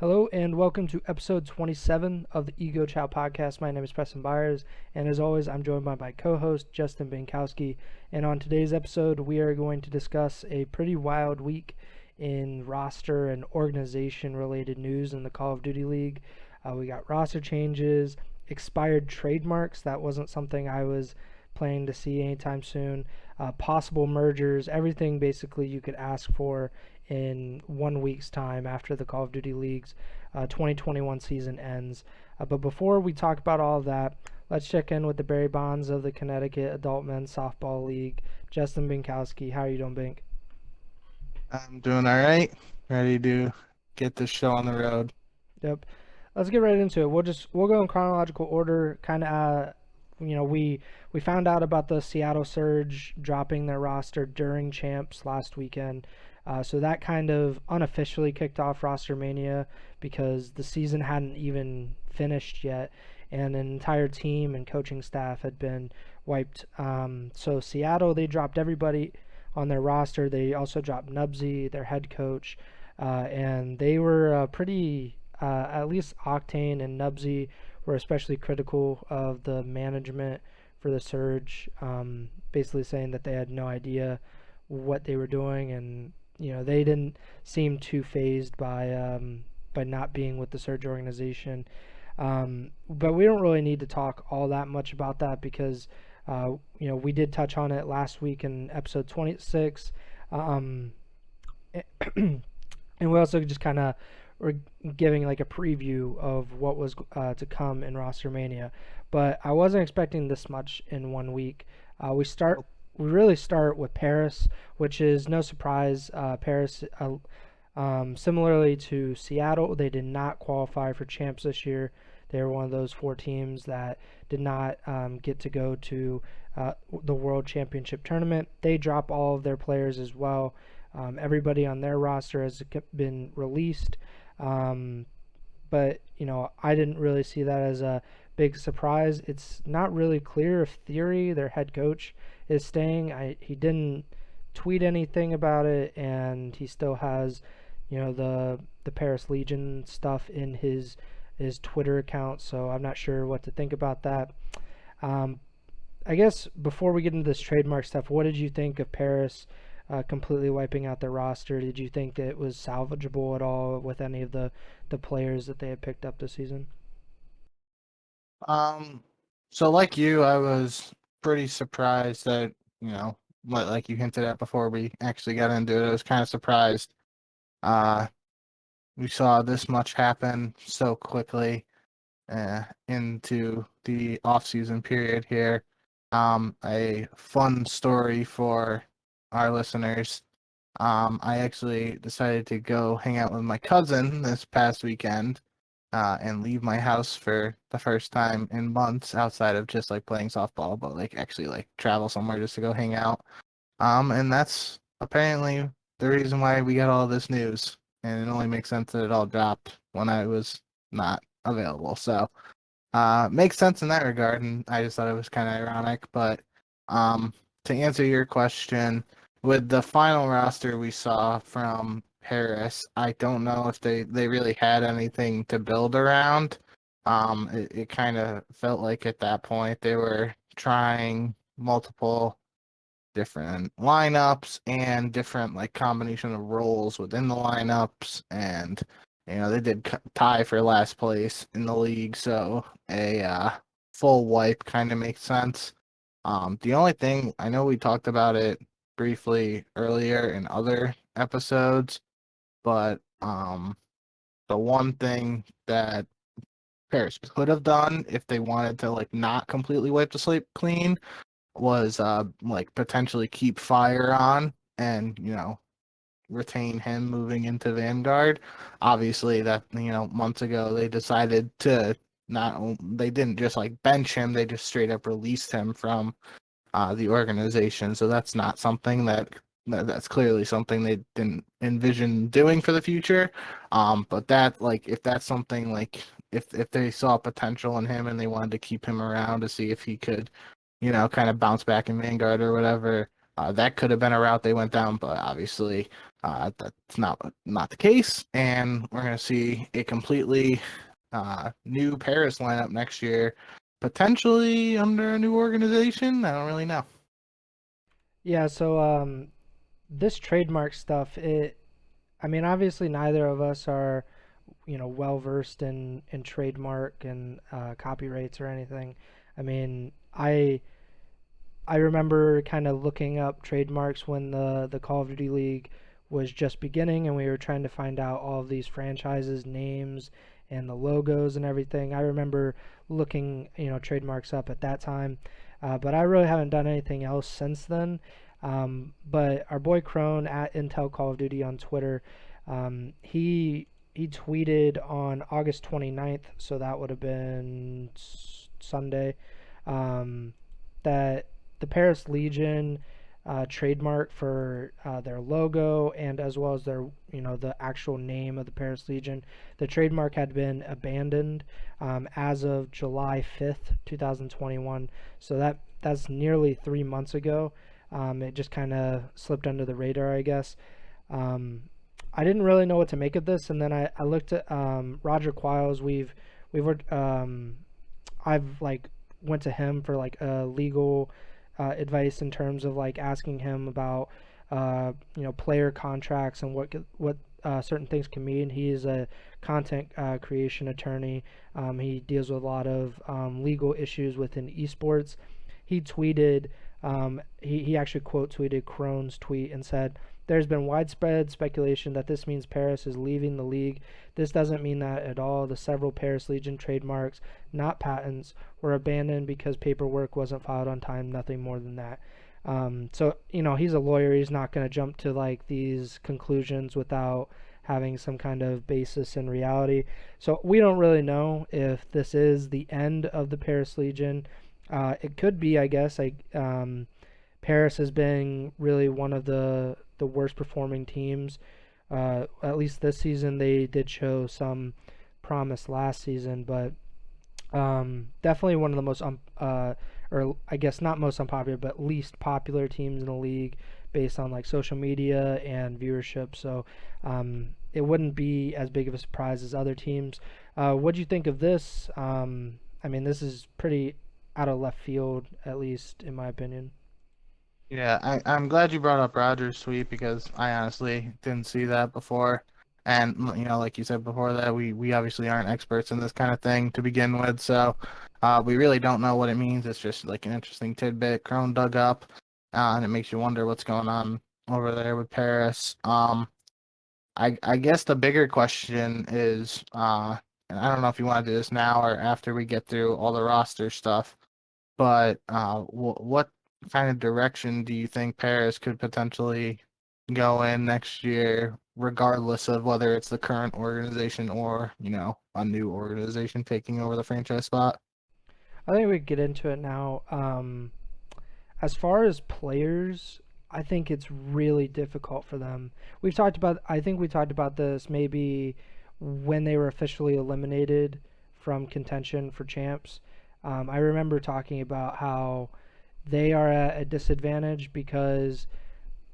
Hello and welcome to episode 27 of the Ego Chall Podcast. My name is Preston Byers, and as always, I'm joined by my co-host Justin Binkowski. And on today's episode, we are going to discuss a pretty wild week in roster and organization-related news in the Call of Duty League. We got roster changes, expired trademarks. That wasn't something I was planning to see anytime soon. Possible mergers, everything basically you could ask for in 1 week's time after the Call of Duty League's 2021 season ends. But before we talk about all of that, let's check in with the Barry Bonds of the Connecticut Adult Men's Softball League. Justin Binkowski, how are you doing, Bink? I'm doing all right. Ready to get this show on the road. Yep. Let's get right into it. We'll go in chronological order. Kind of, we found out about the Seattle Surge dropping their roster during Champs last weekend. So that kind of unofficially kicked off Roster Mania because the season hadn't even finished yet, and an entire team and coaching staff had been wiped. So Seattle, they dropped everybody on their roster. They also dropped Nubsy, their head coach, and they were pretty, at least Octane and Nubsy were especially critical of the management for the Surge, basically saying that they had no idea what they were doing, and they didn't seem too fazed by not being with the Surge organization. But we don't really need to talk all that much about that because we did touch on it last week in episode 26, and we also just kind of were giving like a preview of what was to come in Roster Mania. But I wasn't expecting this much in 1 week. We really start with Paris, which is no surprise. Paris, similarly to Seattle, they did not qualify for champs this year. They were one of those 4 teams that did not get to go to the World Championship tournament. They drop all of their players as well. Everybody on their roster has been released. But I didn't really see that as a big surprise. It's not really clear if Theory, their head coach, is staying. He didn't tweet anything about it, and he still has, the Paris Legion stuff in his Twitter account. So I'm not sure what to think about that. I guess before we get into this trademark stuff, what did you think of Paris completely wiping out their roster? Did you think that it was salvageable at all with any of the players that they had picked up this season? So like you, I was pretty surprised that, like you hinted at before we actually got into it, I was kind of surprised. We saw this much happen so quickly into the off-season period here. A fun story for our listeners. I actually decided to go hang out with my cousin this past weekend and leave my house for the first time in months outside of just like playing softball, but like actually like travel somewhere just to go hang out. And that's apparently the reason why we got all this news. And it only makes sense that it all dropped when I was not available. So makes sense in that regard, and I just thought it was kind of ironic. But to answer your question, with the final roster we saw from Paris, I don't know if they really had anything to build around. It kind of felt like at that point they were trying multiple different lineups and different like combination of roles within the lineups, and they did tie for last place in the league, so a full wipe kind of makes sense. The only thing, I know we talked about it briefly earlier in other episodes, but the one thing that Paris could have done if they wanted to like not completely wipe the slate clean was like potentially keep Fire on and retain him moving into Vanguard. Obviously, that months ago they decided to they didn't just like bench him, they just straight up released him from the organization. So that's not something that's clearly something they didn't envision doing for the future. But that like if that's something like if they saw potential in him and they wanted to keep him around to see if he could, kind of bounce back in Vanguard or whatever, that could have been a route they went down. But obviously, That's not the case, and we're going to see a completely new Paris lineup next year, potentially under a new organization. I don't really know. Yeah, so this trademark stuff, I mean, obviously neither of us are, well versed in trademark and copyrights or anything. I mean, I remember kind of looking up trademarks when the Call of Duty League was just beginning, and we were trying to find out all of these franchises, names, and the logos and everything. I remember looking, trademarks up at that time, but I really haven't done anything else since then. But our boy Crone at Intel Call of Duty on Twitter, he tweeted on August 29th, so that would have been Sunday, um, that the Paris Legion trademark for their logo and as well as their, the actual name of the Paris Legion, the trademark had been abandoned as of July 5th, 2021. So that's nearly 3 months ago. It just kind of slipped under the radar, I guess. I didn't really know what to make of this, and then I looked at Roger Quiles. We've worked, I've like went to him for like a legal advice in terms of like asking him about player contracts and what certain things can mean. He is a content creation attorney. He deals with a lot of legal issues within esports. He tweeted, he actually quote tweeted Crone's tweet and said, "There's been widespread speculation that this means Paris is leaving the league. This doesn't mean that at all. The several Paris Legion trademarks, not patents, were abandoned because paperwork wasn't filed on time, nothing more than that." So, he's a lawyer. He's not going to jump to like these conclusions without having some kind of basis in reality. So we don't really know if this is the end of the Paris Legion. It could be, I guess. Paris has been really one of the worst performing teams. At least this season, they did show some promise last season, but definitely one of the most, or I guess not most unpopular, but least popular teams in the league based on like social media and viewership. So it wouldn't be as big of a surprise as other teams. What do you think of this? I mean, this is pretty out of left field, at least in my opinion. Yeah, I'm glad you brought up Rogers' tweet because I honestly didn't see that before. And like you said before that, we obviously aren't experts in this kind of thing to begin with, so we really don't know what it means. It's just like an interesting tidbit Crone dug up, and it makes you wonder what's going on over there with Paris. I guess the bigger question is, and I don't know if you want to do this now or after we get through all the roster stuff, but what kind of direction do you think Paris could potentially go in next year, regardless of whether it's the current organization or, a new organization taking over the franchise spot? I think we could get into it now. As far as players, I think it's really difficult for them. I think we talked about this maybe when they were officially eliminated from contention for champs. I remember talking about how they are at a disadvantage because,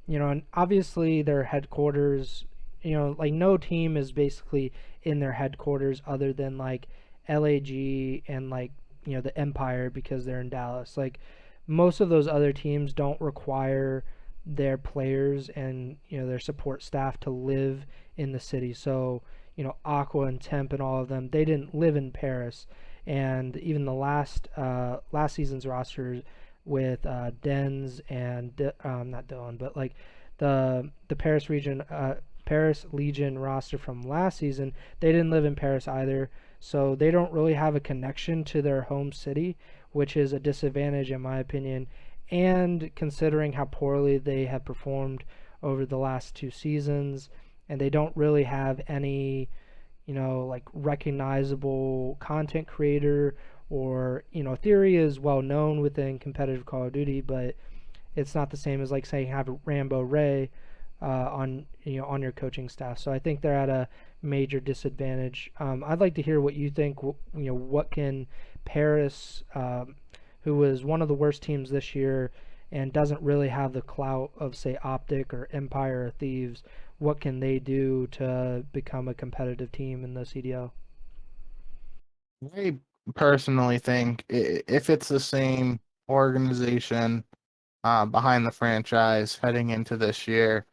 and obviously their headquarters, like no team is basically in their headquarters other than like LAG and like, the Empire because they're in Dallas. Like most of those other teams don't require their players and, their support staff to live in the city. So, Aqua and Temp and all of them, they didn't live in Paris. And even the last season's rosters with Dens and not Dylan, but like the Paris Legion roster from last season, they didn't live in Paris either, so they don't really have a connection to their home city, which is a disadvantage in my opinion. And considering how poorly they have performed over the last 2 seasons, and they don't really have any, like recognizable content creator or, Theory is well known within competitive Call of Duty, but it's not the same as like saying have Rambo Ray on on your coaching staff. So I think they're at a major disadvantage. I'd like to hear what you think. What can Paris, who was one of the worst teams this year and doesn't really have the clout of say OpTic or Empire or Thieves, what can they do to become a competitive team in the CDL? I personally think if it's the same organization behind the franchise heading into this year,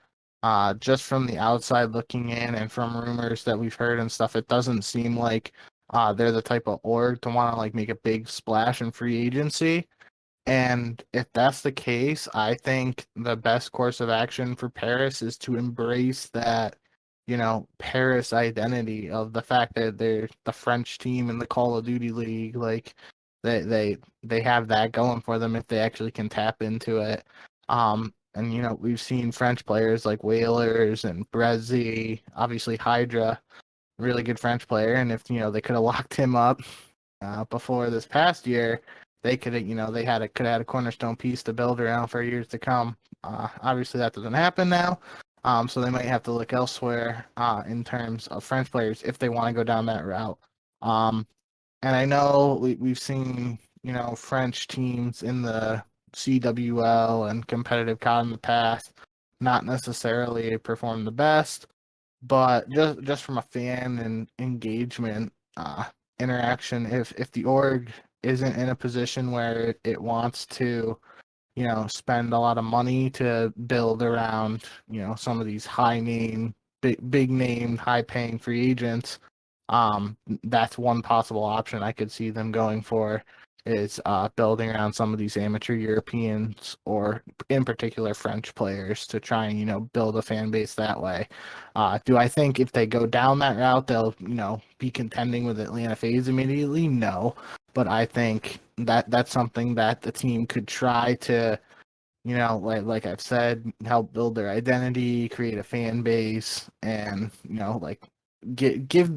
just from the outside looking in and from rumors that we've heard and stuff, it doesn't seem like they're the type of org to want to like make a big splash in free agency. And if that's the case, I think the best course of action for Paris is to embrace that, Paris identity of the fact that they're the French team in the Call of Duty League. Like they have that going for them if they actually can tap into it. And we've seen French players like Whalers and Brezzi, obviously Hydra, really good French player. And if they could have locked him up before this past year, they could have, could have had a cornerstone piece to build around for years to come. Obviously, that doesn't happen now, so they might have to look elsewhere in terms of French players if they want to go down that route. And I know we've seen, French teams in the CWL and competitive COD in the past not necessarily perform the best, but just from a fan and engagement interaction, if the org isn't in a position where it wants to, spend a lot of money to build around, some of these high name, big name, high paying free agents, that's one possible option I could see them going for is building around some of these amateur Europeans or in particular French players to try and, build a fan base that way. Do I think if they go down that route, they'll, be contending with Atlanta FaZe immediately? No. But I think that that's something that the team could try to, like I've said, help build their identity, create a fan base, and, like give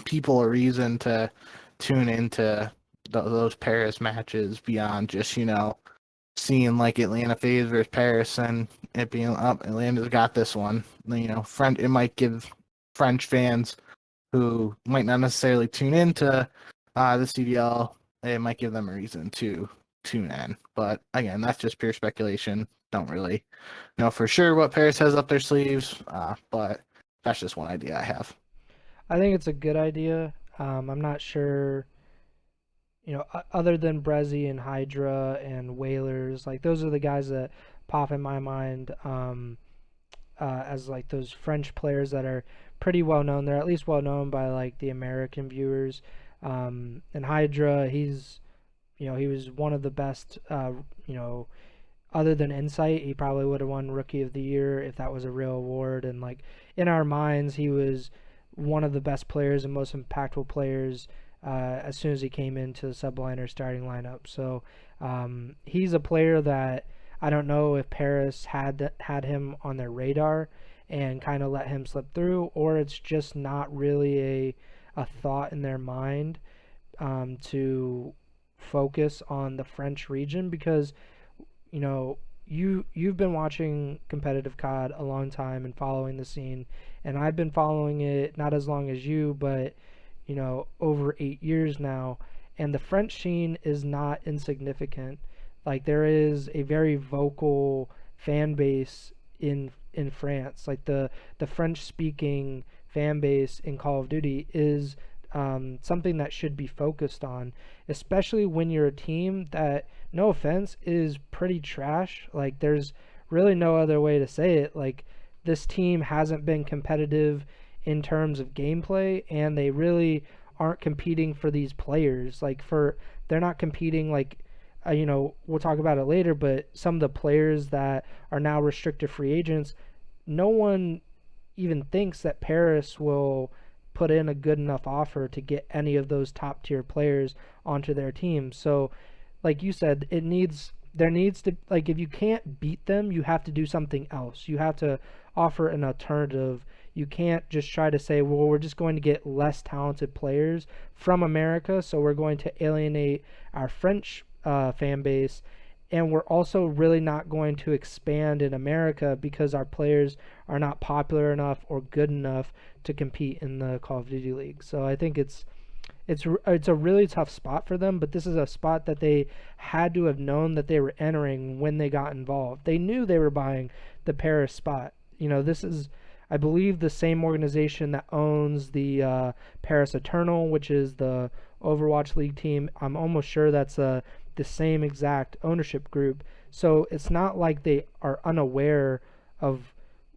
people a reason to tune into those Paris matches beyond just seeing like Atlanta FaZe versus Paris and it being up. Atlanta's got this one. It might give French fans who might not necessarily tune into the CDL. It might give them a reason to tune in. But again, that's just pure speculation. Don't really know for sure what Paris has up their sleeves, but that's just one idea I have. I think it's a good idea. I'm not sure, other than Brezzy and Hydra and Whalers, like those are the guys that pop in my mind as like those French players that are pretty well known. They're at least well known by like the American viewers. And Hydra, he was one of the best, other than Insight, he probably would have won Rookie of the Year if that was a real award. And like in our minds, he was one of the best players and most impactful players as soon as he came into the subliner starting lineup. So he's a player that I don't know if Paris had him on their radar and kind of let him slip through, or it's just not really a thought in their mind to focus on the French region because you've been watching competitive COD a long time and following the scene, and I've been following it not as long as you, but over 8 years now, and the French scene is not insignificant. Like there is a very vocal fan base in France. Like the French speaking fan base in Call of Duty is something that should be focused on, especially when you're a team that, no offense, is pretty trash. Like there's really no other way to say it. Like this team hasn't been competitive in terms of gameplay, and they really aren't competing for these players. They're not competing like we'll talk about it later, but some of the players that are now restricted free agents, no one even thinks that Paris will put in a good enough offer to get any of those top tier players onto their team. So like you said, there needs to, like, if you can't beat them, you have to do something else. You have to offer an alternative. You can't just try to say, well, we're just going to get less talented players from America, so we're going to alienate our French fan base, and we're also really not going to expand in America because our players are not popular enough or good enough to compete in the Call of Duty League. So I think it's a really tough spot for them, but this is a spot that they had to have known that they were entering when they got involved. They knew they were buying the Paris spot. This is I believe the same organization that owns the Paris Eternal, which is the Overwatch League team. I'm almost sure that's the same exact ownership group. So it's not like they are unaware of,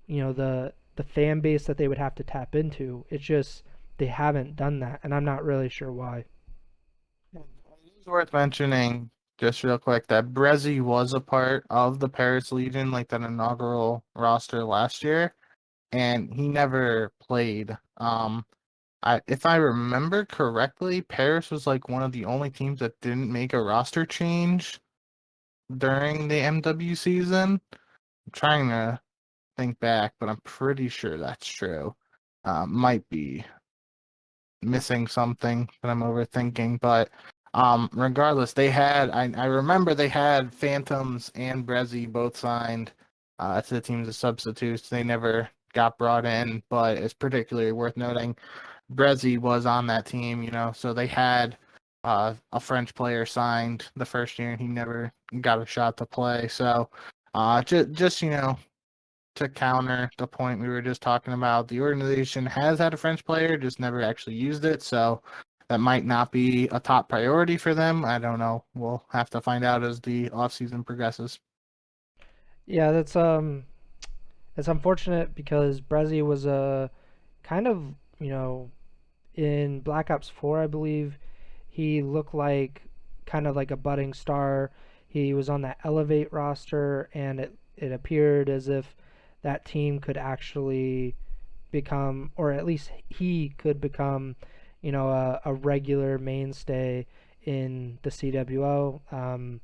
the fan base that they would have to tap into. It's just they haven't done that, and I'm not really sure why. It's worth mentioning just real quick that Brezzy was a part of the Paris Legion, like that inaugural roster last year, and he never played. If I remember correctly, Paris was like one of the only teams that didn't make a roster change during the MW season. I'm trying to think back, but I'm pretty sure that's true. Might be missing something that I'm overthinking, but regardless, I remember they had Phantoms and Brezzy both signed to the teams as substitutes. They never got brought in, but it's particularly worth noting Brezzy was on that team, so they had a French player signed the first year and he never got a shot to play. So just to counter the point we were just talking about, the organization has had a French player, just never actually used it. So that might not be a top priority for them. I don't know. We'll have to find out as the offseason progresses. Yeah, it's unfortunate because Brezzy was a kind of, you know, in Black Ops 4, I believe, he looked like kind of like a budding star. He was on that Elevate roster, and it appeared as if that team could actually become, or at least he could become, a regular mainstay in the CWO.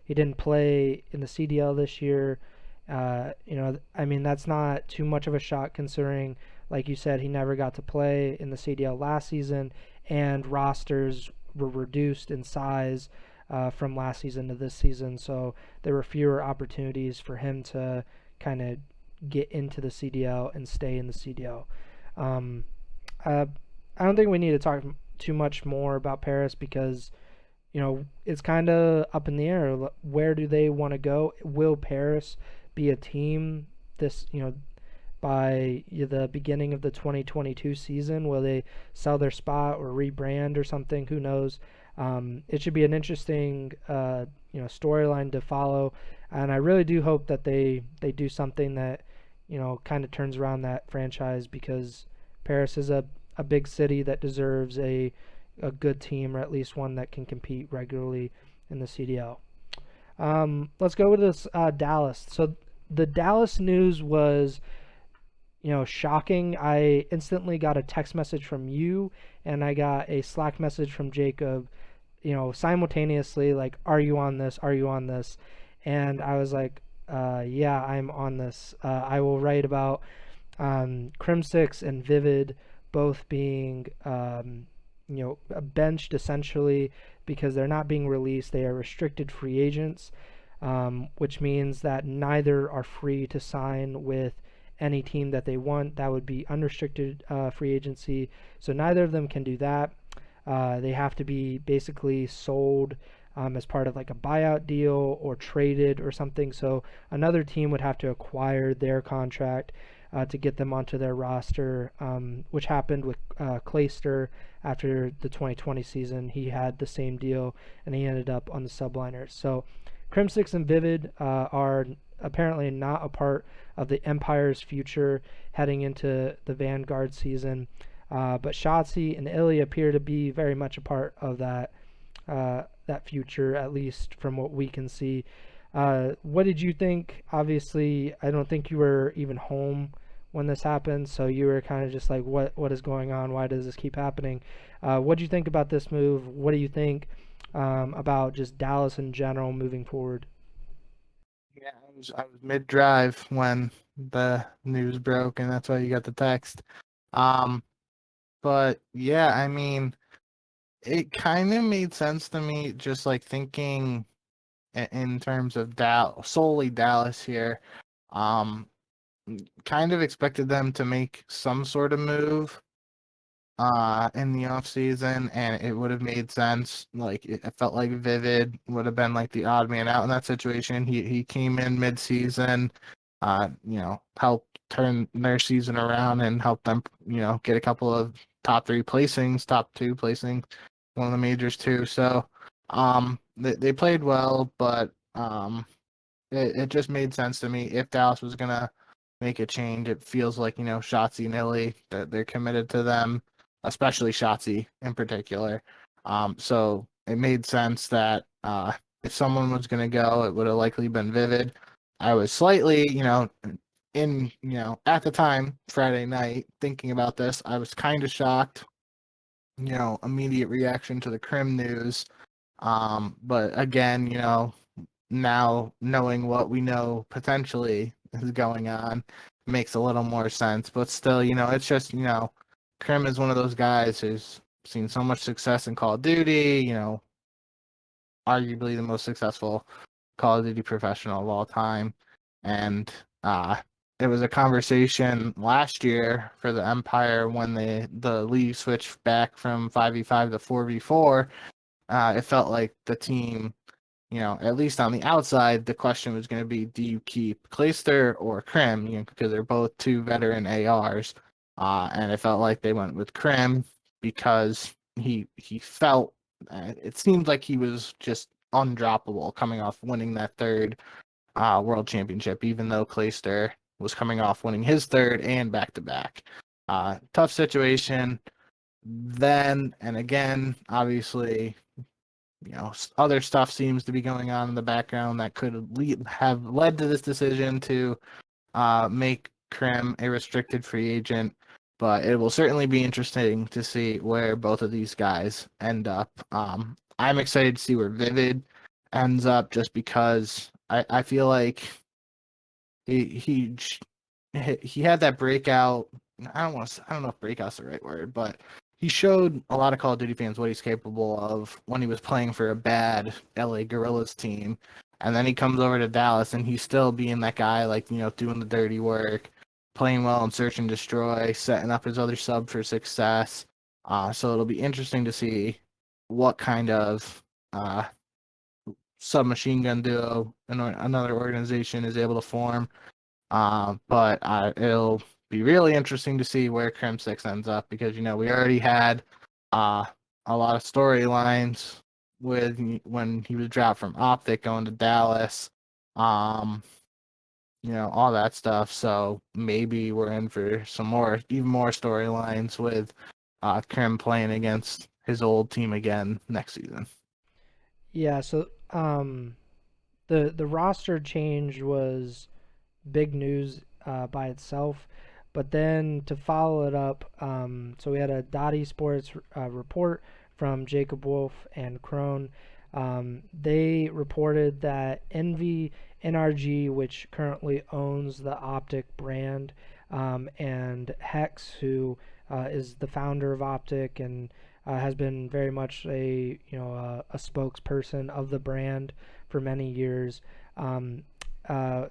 He didn't play in the CDL this year. I mean, that's not too much of a shock considering, like you said, he never got to play in the CDL last season, and rosters were reduced in size from last season to this season, so there were fewer opportunities for him to kind of get into the CDL and stay in the CDL. Um, I don't think we need to talk too much more about Paris because it's kind of up in the air. Where do they want to go? Will Paris be a team this, by the beginning of the 2022 season? Will they sell their spot or rebrand or something? Who knows? It should be an interesting, storyline to follow, and I really do hope that they do something that, kind of turns around that franchise because Paris is a big city that deserves a good team, or at least one that can compete regularly in the CDL. Let's go with this Dallas. So the Dallas news was, shocking. I instantly got a text message from you, and I got a Slack message from Jacob, simultaneously, like, "Are you on this? Are you on this?" And I was like, "Yeah, I'm on this." I will write about Crim6 and Vivid both being benched essentially because they're not being released. They are restricted free agents, which means that neither are free to sign with any team that they want. That would be unrestricted free agency. So neither of them can do that. They have to be basically sold as part of like a buyout deal or traded or something. So another team would have to acquire their contract to get them onto their roster, which happened with Clayster after the 2020 season. He had the same deal, and he ended up on the subliners. So Crim6 and Vivid are apparently not a part of the Empire's future heading into the Vanguard season. But Shotzi and Illy appear to be very much a part of that future, at least from what we can see. What did you think? Obviously, I don't think you were even home when this happened, so you were kind of just like, what is going on? Why does this keep happening? What do you think about this move? What do you think about just Dallas in general moving forward? Yeah, I was mid-drive when the news broke, and that's why you got the text. But yeah, I mean, it kind of made sense to me, just like thinking in terms of solely Dallas here. Um, kind of expected them to make some sort of move in the off season, and it would have made sense. Like it felt like Vivid would have been like the odd man out in that situation. He came in mid season, help turn their season around and help them, get a couple of top 3 placings, top 2 placings, one of the majors too. So, they played well, but it just made sense to me if Dallas was gonna make a change. It feels like Shotzi and Illy, that they're committed to them, especially Shotzi in particular. So it made sense that if someone was gonna go, it would have likely been Vivid. I was slightly, at the time Friday night thinking about this, I was kind of shocked. Immediate reaction to the Crim news. But again, now knowing what we know potentially is going on makes a little more sense. But still, it's just, Krim is one of those guys who's seen so much success in Call of Duty, arguably the most successful Call of Duty professional of all time. And it was a conversation last year for the Empire when the league switched back from 5v5 to 4v4. It felt like the team, at least on the outside, the question was going to be, do you keep Clayster or Krim? Because they're both 2 veteran ARs. And it felt like they went with Krim because he felt, it seemed like he was just undroppable coming off winning that 3rd world championship, even though Clayster was coming off winning his 3rd and back-to-back. Tough situation then and again, obviously. Other stuff seems to be going on in the background that could have led to this decision to make Krim a restricted free agent. But it will certainly be interesting to see where both of these guys end up. I'm excited to see where Vivid ends up, just because I feel like he had that breakout. I don't know if breakout's the right word, but he showed a lot of Call of Duty fans what he's capable of when he was playing for a bad LA Guerrillas team. And then he comes over to Dallas and he's still being that guy, like, doing the dirty work, playing well in Search and Destroy, setting up his other sub for success. So it'll be interesting to see what kind of submachine gun duo another organization is able to form. But it'll be really interesting to see where Crim 6 ends up, because we already had a lot of storylines with when he was dropped from OpTic going to Dallas, all that stuff. So maybe we're in for even more storylines with Crim playing against his old team again next season. Yeah, so the roster change was big news by itself. But then to follow it up, so we had a Dottie Sports report from Jacob Wolf and Crone. They reported that Envy NRG, which currently owns the OpTic brand, and Hex, who is the founder of OpTic and has been very much a spokesperson of the brand for many years. Dot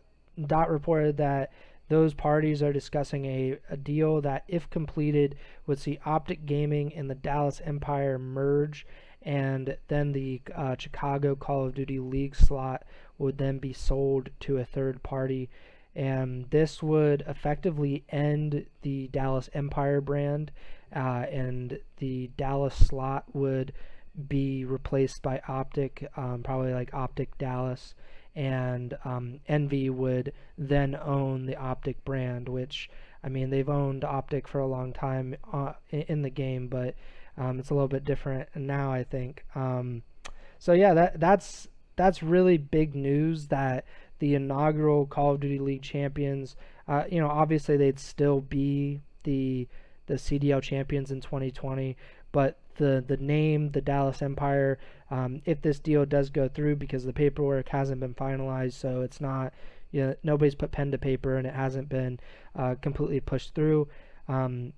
reported that those parties are discussing a deal that, if completed, would see OpTic Gaming and the Dallas Empire merge, and then the Chicago Call of Duty League slot would then be sold to a third party. And this would effectively end the Dallas Empire brand, and the Dallas slot would be replaced by OpTic, probably like OpTic Dallas. And Envy would then own the OpTic brand, which, I mean, they've owned OpTic for a long time in the game, but it's a little bit different now, I think. So yeah, that's really big news that the inaugural Call of Duty League champions, obviously they'd still be the CDL champions in 2020, but the name, the Dallas Empire, if this deal does go through, because the paperwork hasn't been finalized, so it's not, nobody's put pen to paper and it hasn't been completely pushed through.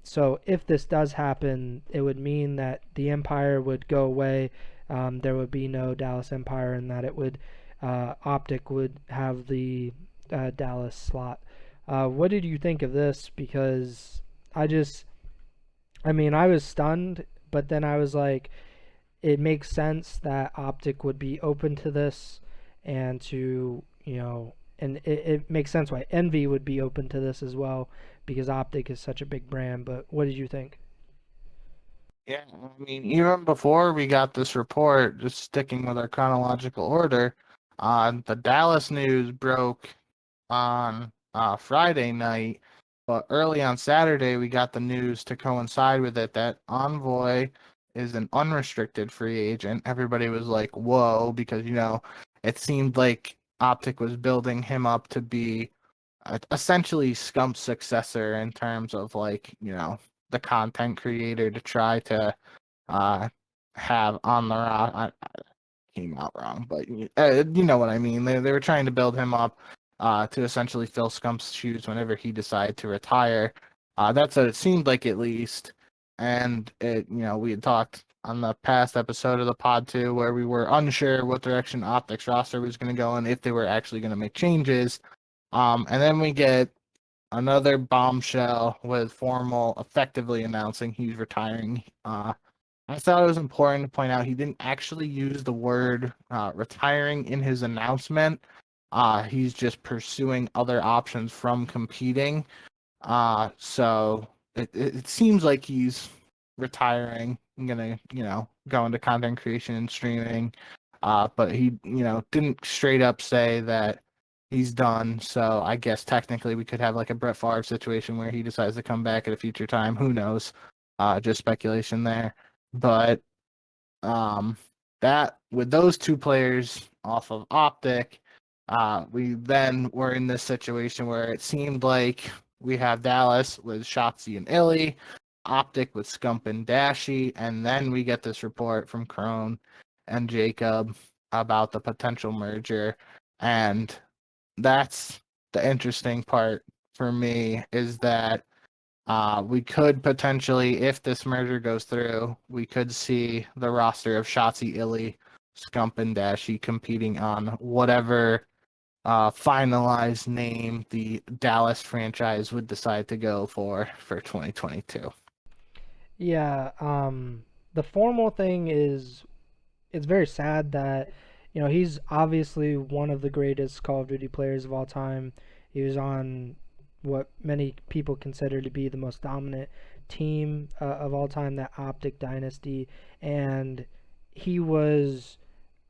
So if this does happen, it would mean that the Empire would go away. There would be no Dallas Empire, and that it would OpTic would have the Dallas slot. What did you think of this? Because I was stunned, but then I was like, it makes sense that OpTic would be open to this and to and it makes sense why Envy would be open to this as well because OpTic is such a big brand. But what did you think? Yeah, I mean, even before we got this report, just sticking with our chronological order, the Dallas news broke on Friday night, but early on Saturday, we got the news to coincide with it that Envoy is an unrestricted free agent. Everybody was like, whoa, because, it seemed like OpTic was building him up to be essentially Scump's successor in terms of, like, the content creator to try to have on the came out wrong, but you know what I mean. They were trying to build him up to essentially fill Scump's shoes whenever he decided to retire. That's what it seemed like, at least. And we had talked on the past episode of the pod too, where we were unsure what direction OpTic's roster was going to go and if they were actually going to make changes. And then we get another bombshell with Formal effectively announcing he's retiring. I thought it was important to point out he didn't actually use the word retiring in his announcement. He's just pursuing other options from competing. So it seems like he's retiring. I'm gonna, go into content creation and streaming. But he, didn't straight up say that he's done. So I guess technically we could have like a Brett Favre situation where he decides to come back at a future time. Who knows? Just speculation there. But that with those two players off of OpTic, we then were in this situation where it seemed like we have Dallas with Shotzi and Illy, OpTic with Scump and Dashy, and then we get this report from Crone and Jacob about the potential merger. And that's the interesting part for me, is that we could potentially, if this merger goes through, we could see the roster of Shotzi, Illy, Scump, and Dashy competing on whatever finalized name the Dallas franchise would decide to go for 2022. Yeah, the Formal thing is, it's very sad that, he's obviously one of the greatest Call of Duty players of all time. He was on what many people consider to be the most dominant team of all time, that OpTic dynasty, and he was,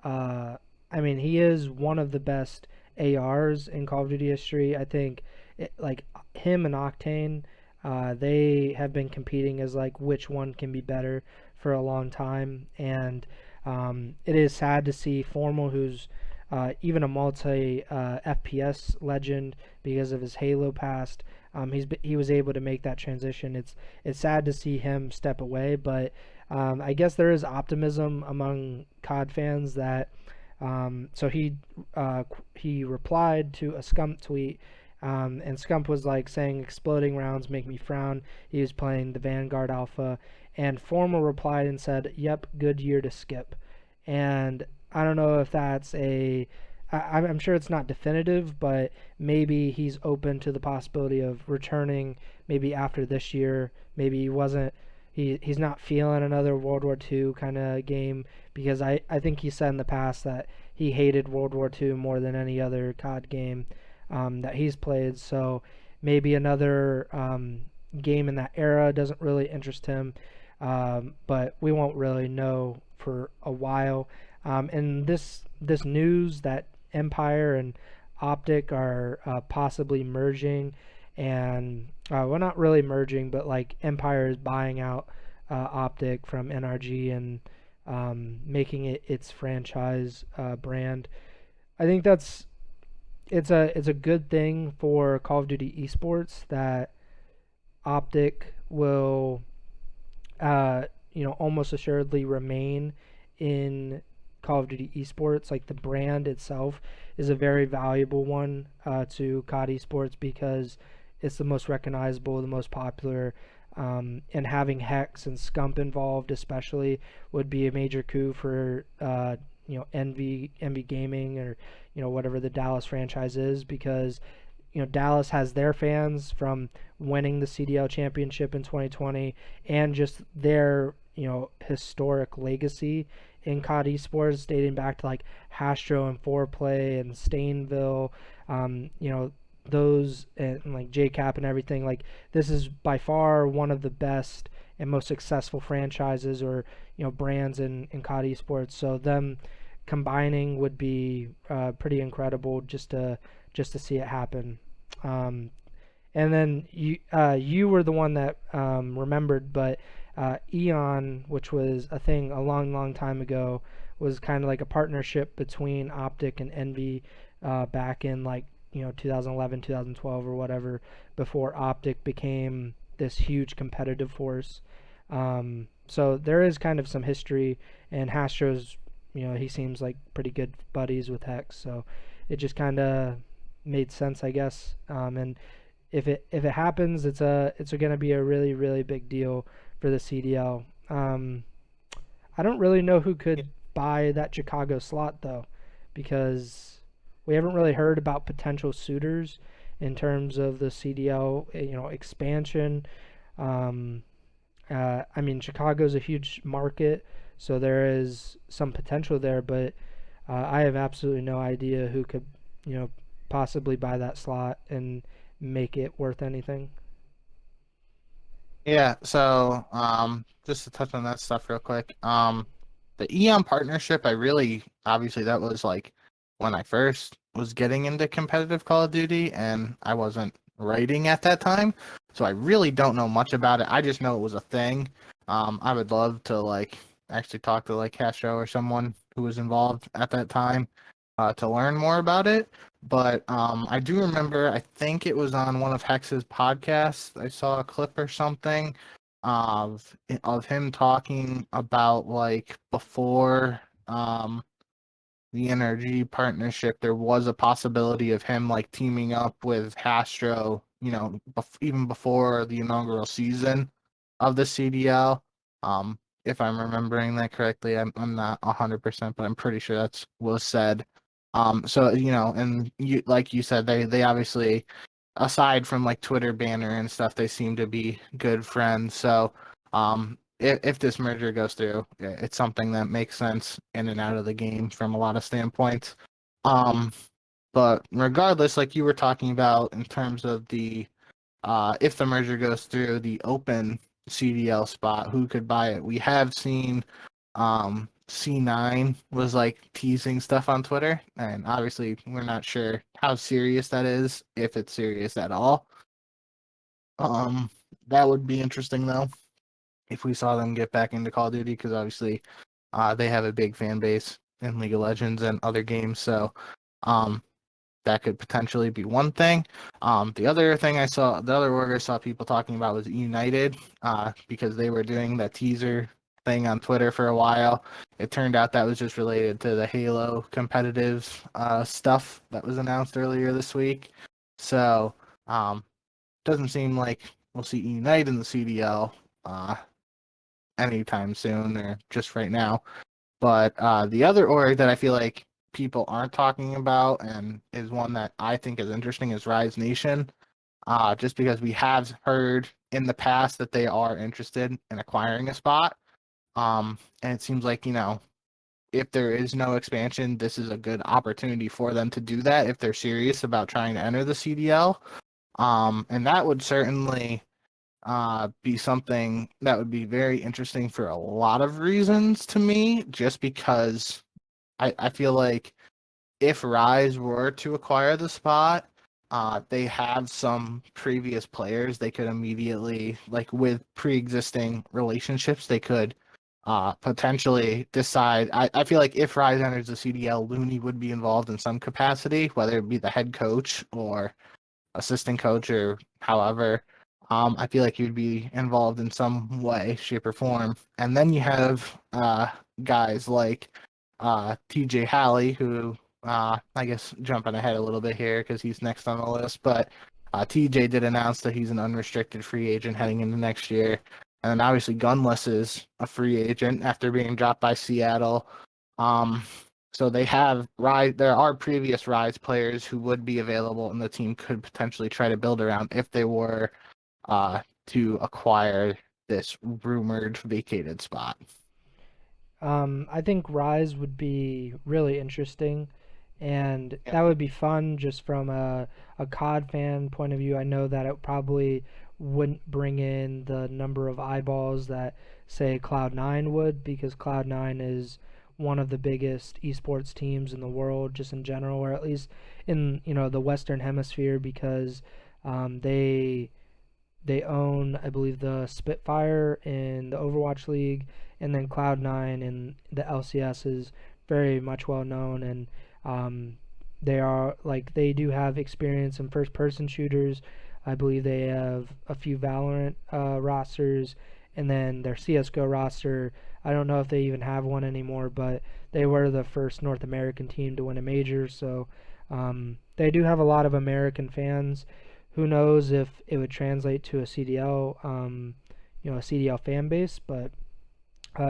he is one of the best ARs in Call of Duty history. I think, like him and Octane, they have been competing as like which one can be better for a long time, and it is sad to see Formal, who's even a multi FPS legend because of his Halo past. He was able to make that transition. It's sad to see him step away, but I guess there is optimism among COD fans that. So he replied to a Scump tweet, and Scump was like saying, "Exploding rounds make me frown." He was playing the Vanguard Alpha, and Formal replied and said, "Yep, good year to skip." And I don't know if that's I'm sure it's not definitive, but maybe he's open to the possibility of returning maybe after this year. Maybe he's not feeling another World War II kind of game, because I think he said in the past that he hated World War II more than any other COD game that he's played. So maybe another game in that era doesn't really interest him, but we won't really know for a while. And this news that Empire and OpTic are possibly merging, and well, not really merging, but like Empire is buying out OpTic from NRG and making it its franchise brand. I think it's a good thing for Call of Duty esports that OpTic will almost assuredly remain in Call of Duty esports. Like, the brand itself is a very valuable one to COD esports because it's the most recognizable, the most popular, and having Hex and Scump involved especially would be a major coup for Envy Gaming, or whatever the Dallas franchise is, because Dallas has their fans from winning the CDL championship in 2020 and just their historic legacy in COD esports dating back to like Hastro and Foreplay and Stainville, those and like JCap and everything. Like this is by far one of the best and most successful franchises or brands in COD esports. So them combining would be pretty incredible just to see it happen. Um, and then you were the one that remembered, but Eon, which was a thing a long, long time ago, was kind of like a partnership between OpTic and Envy back in like 2011, 2012 or whatever, before OpTic became this huge competitive force. So there is kind of some history, and Hastro's, he seems like pretty good buddies with Hex, so it just kind of made sense, I guess. And if it happens, it's going to be a really really big deal for the CDL. I don't really know who could buy that Chicago slot though, because we haven't really heard about potential suitors in terms of the CDL, expansion. I mean, Chicago's a huge market, so there is some potential there, but I have absolutely no idea who could, possibly buy that slot and make it worth anything. Yeah, so just to touch on that stuff real quick. The Eon partnership, I really obviously that was like when I first was getting into competitive Call of Duty and I wasn't writing at that time. So I really don't know much about it. I just know it was a thing. I would love to like actually talk to like Castro or someone who was involved at that time to learn more about it. But I do remember, I think it was on one of Hex's podcasts. I saw a clip or something of him talking about like before the NRG partnership, there was a possibility of him like teaming up with Hastro, even before the inaugural season of the CDL. If I'm remembering that correctly, I'm not 100%, but I'm pretty sure that's was said. So and you like you said, they obviously, aside from like Twitter banner and stuff, they seem to be good friends. So if this merger goes through, it's something that makes sense in and out of the game from a lot of standpoints. Um, but regardless, like you were talking about in terms of the if the merger goes through, the open CDL spot, who could buy it? We have seen C9 was like teasing stuff on Twitter, and obviously we're not sure how serious that is, if it's serious at all. That would be interesting though, if we saw them get back into Call of Duty, because obviously they have a big fan base in League of Legends and other games, so um, that could potentially be one thing. The other thing I saw, the other word I saw people talking about was United, because they were doing that teaser thing on Twitter for a while. It turned out that was just related to the Halo competitive stuff that was announced earlier this week. So doesn't seem like we'll see Unite in the CDL anytime soon, or just right now. But the other org that I feel like people aren't talking about and is one that I think is interesting is Rise Nation. Just because we have heard in the past that they are interested in acquiring a spot. And it seems like, if there is no expansion, this is a good opportunity for them to do that if they're serious about trying to enter the CDL. And that would certainly be something that would be very interesting for a lot of reasons to me, just because I feel like if Rise were to acquire the spot, they have some previous players they could immediately, like with pre-existing relationships, they could potentially decide. I feel like if Rise enters the CDL, Looney would be involved in some capacity, whether it be the head coach or assistant coach or however. I feel like he would be involved in some way, shape, or form. And then you have guys like TJ Halley, who I guess jumping ahead a little bit here because he's next on the list, but TJ did announce that he's an unrestricted free agent heading into next year. And then obviously Gunless is a free agent after being dropped by Seattle. So they have Rise. There are previous Rise players who would be available, and the team could potentially try to build around if they were to acquire this rumored vacated spot? I think Rise would be really interesting, and Yeah. that would be fun just from a COD fan point of view. I know that it probably wouldn't bring in the number of eyeballs that, say, Cloud9 would, because Cloud9 is one of the biggest esports teams in the world, just in general, or at least in the Western Hemisphere, because they own, I believe, the Spitfire in the Overwatch League, and then Cloud9 in the LCS is very much well known, and they are like they do have experience in first-person shooters. I believe they have a few Valorant rosters, and then their CS:GO roster. I don't know if they even have one anymore, but they were the first North American team to win a major, so they do have a lot of American fans. Who knows if it would translate to a CDL, a CDL fan base, but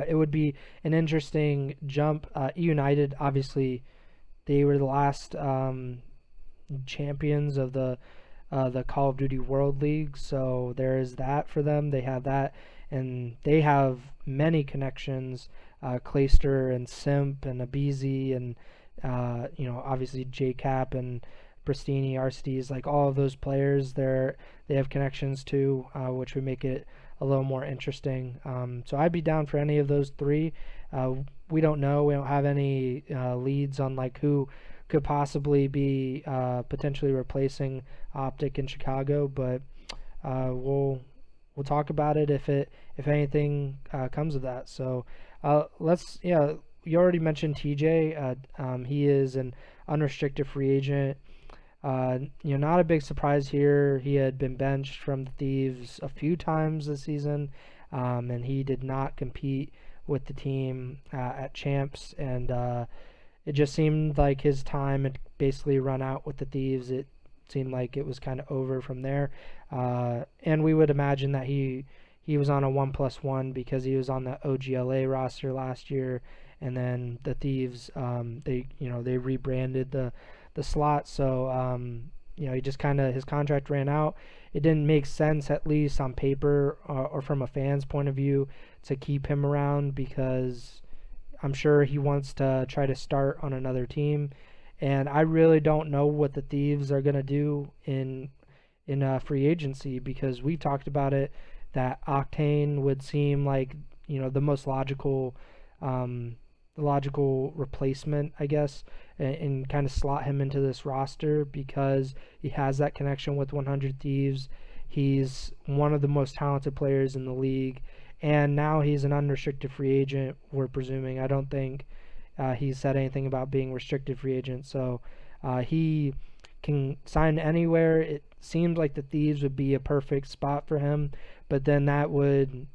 it would be an interesting jump. United, obviously, they were the last champions of the Call of Duty World League, so there is that for them. They have that, and they have many connections. Clayster and Simp and Abizi and obviously JCap and Pristini, Aristides, like all of those players, they have connections too, which would make it a little more interesting. So I'd be down for any of those three. We don't know. We don't have any leads on like who could possibly be potentially replacing OpTic in Chicago, but we'll talk about it if anything comes of that. So you already mentioned TJ. He is an unrestricted free agent. Not a big surprise here. He had been benched from the Thieves a few times this season, and he did not compete with the team at Champs, and it just seemed like his time had basically run out with the Thieves. It seemed like it was kind of over from there, and we would imagine that he was on a 1+1 because he was on the OGLA roster last year, and then the Thieves they rebranded the slot, so he just kind of his contract ran out. It didn't make sense, at least on paper or from a fan's point of view, to keep him around because I'm sure he wants to try to start on another team, and I really don't know what the Thieves are gonna do in free agency because we talked about it that Octane would seem like the most logical replacement, I guess, and kind of slot him into this roster because he has that connection with 100 Thieves. He's one of the most talented players in the league, and now he's an unrestricted free agent, we're presuming. I don't think he said anything about being restricted free agent, so he can sign anywhere. It seemed like the Thieves would be a perfect spot for him, but then that would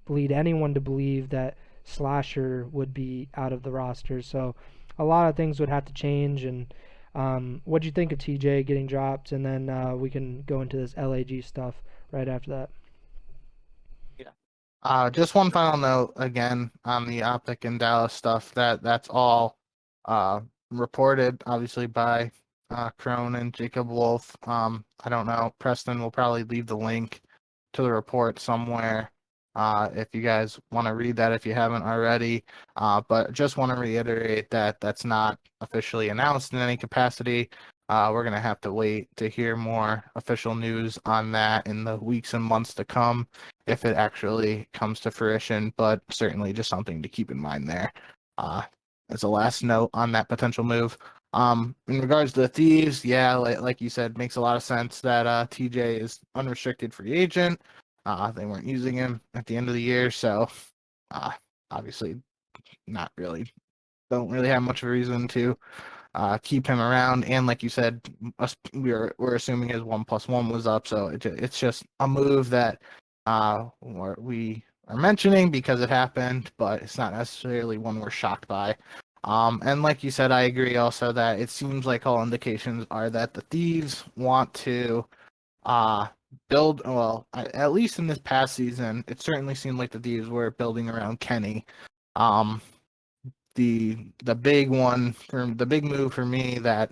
lead anyone to believe that Slasher would be out of the roster. So a lot of things would have to change. And what do you think of TJ getting dropped? And then we can go into this LAG stuff right after that. Yeah. Just one final note again on the OpTic and Dallas stuff. That's all reported, obviously, by Crone and Jacob Wolf. I don't know. Preston will probably leave the link to the report somewhere if you guys want to read that if you haven't already. But just want to reiterate that that's not officially announced in any capacity. We're going to have to wait to hear more official news on that in the weeks and months to come if it actually comes to fruition, but certainly just something to keep in mind there. As a last note on that potential move. In regards to the Thieves, yeah, like you said, makes a lot of sense that TJ is unrestricted free agent. They weren't using him at the end of the year, so obviously don't really have much of a reason to keep him around. And like you said, we're assuming his 1+1 was up, so it's just a move that we are mentioning because it happened, but it's not necessarily one we're shocked by. And like you said, I agree also that it seems like all indications are that the Thieves want to build, well, at least in this past season, it certainly seemed like the Thieves were building around Kenny. The big one, the big move for me that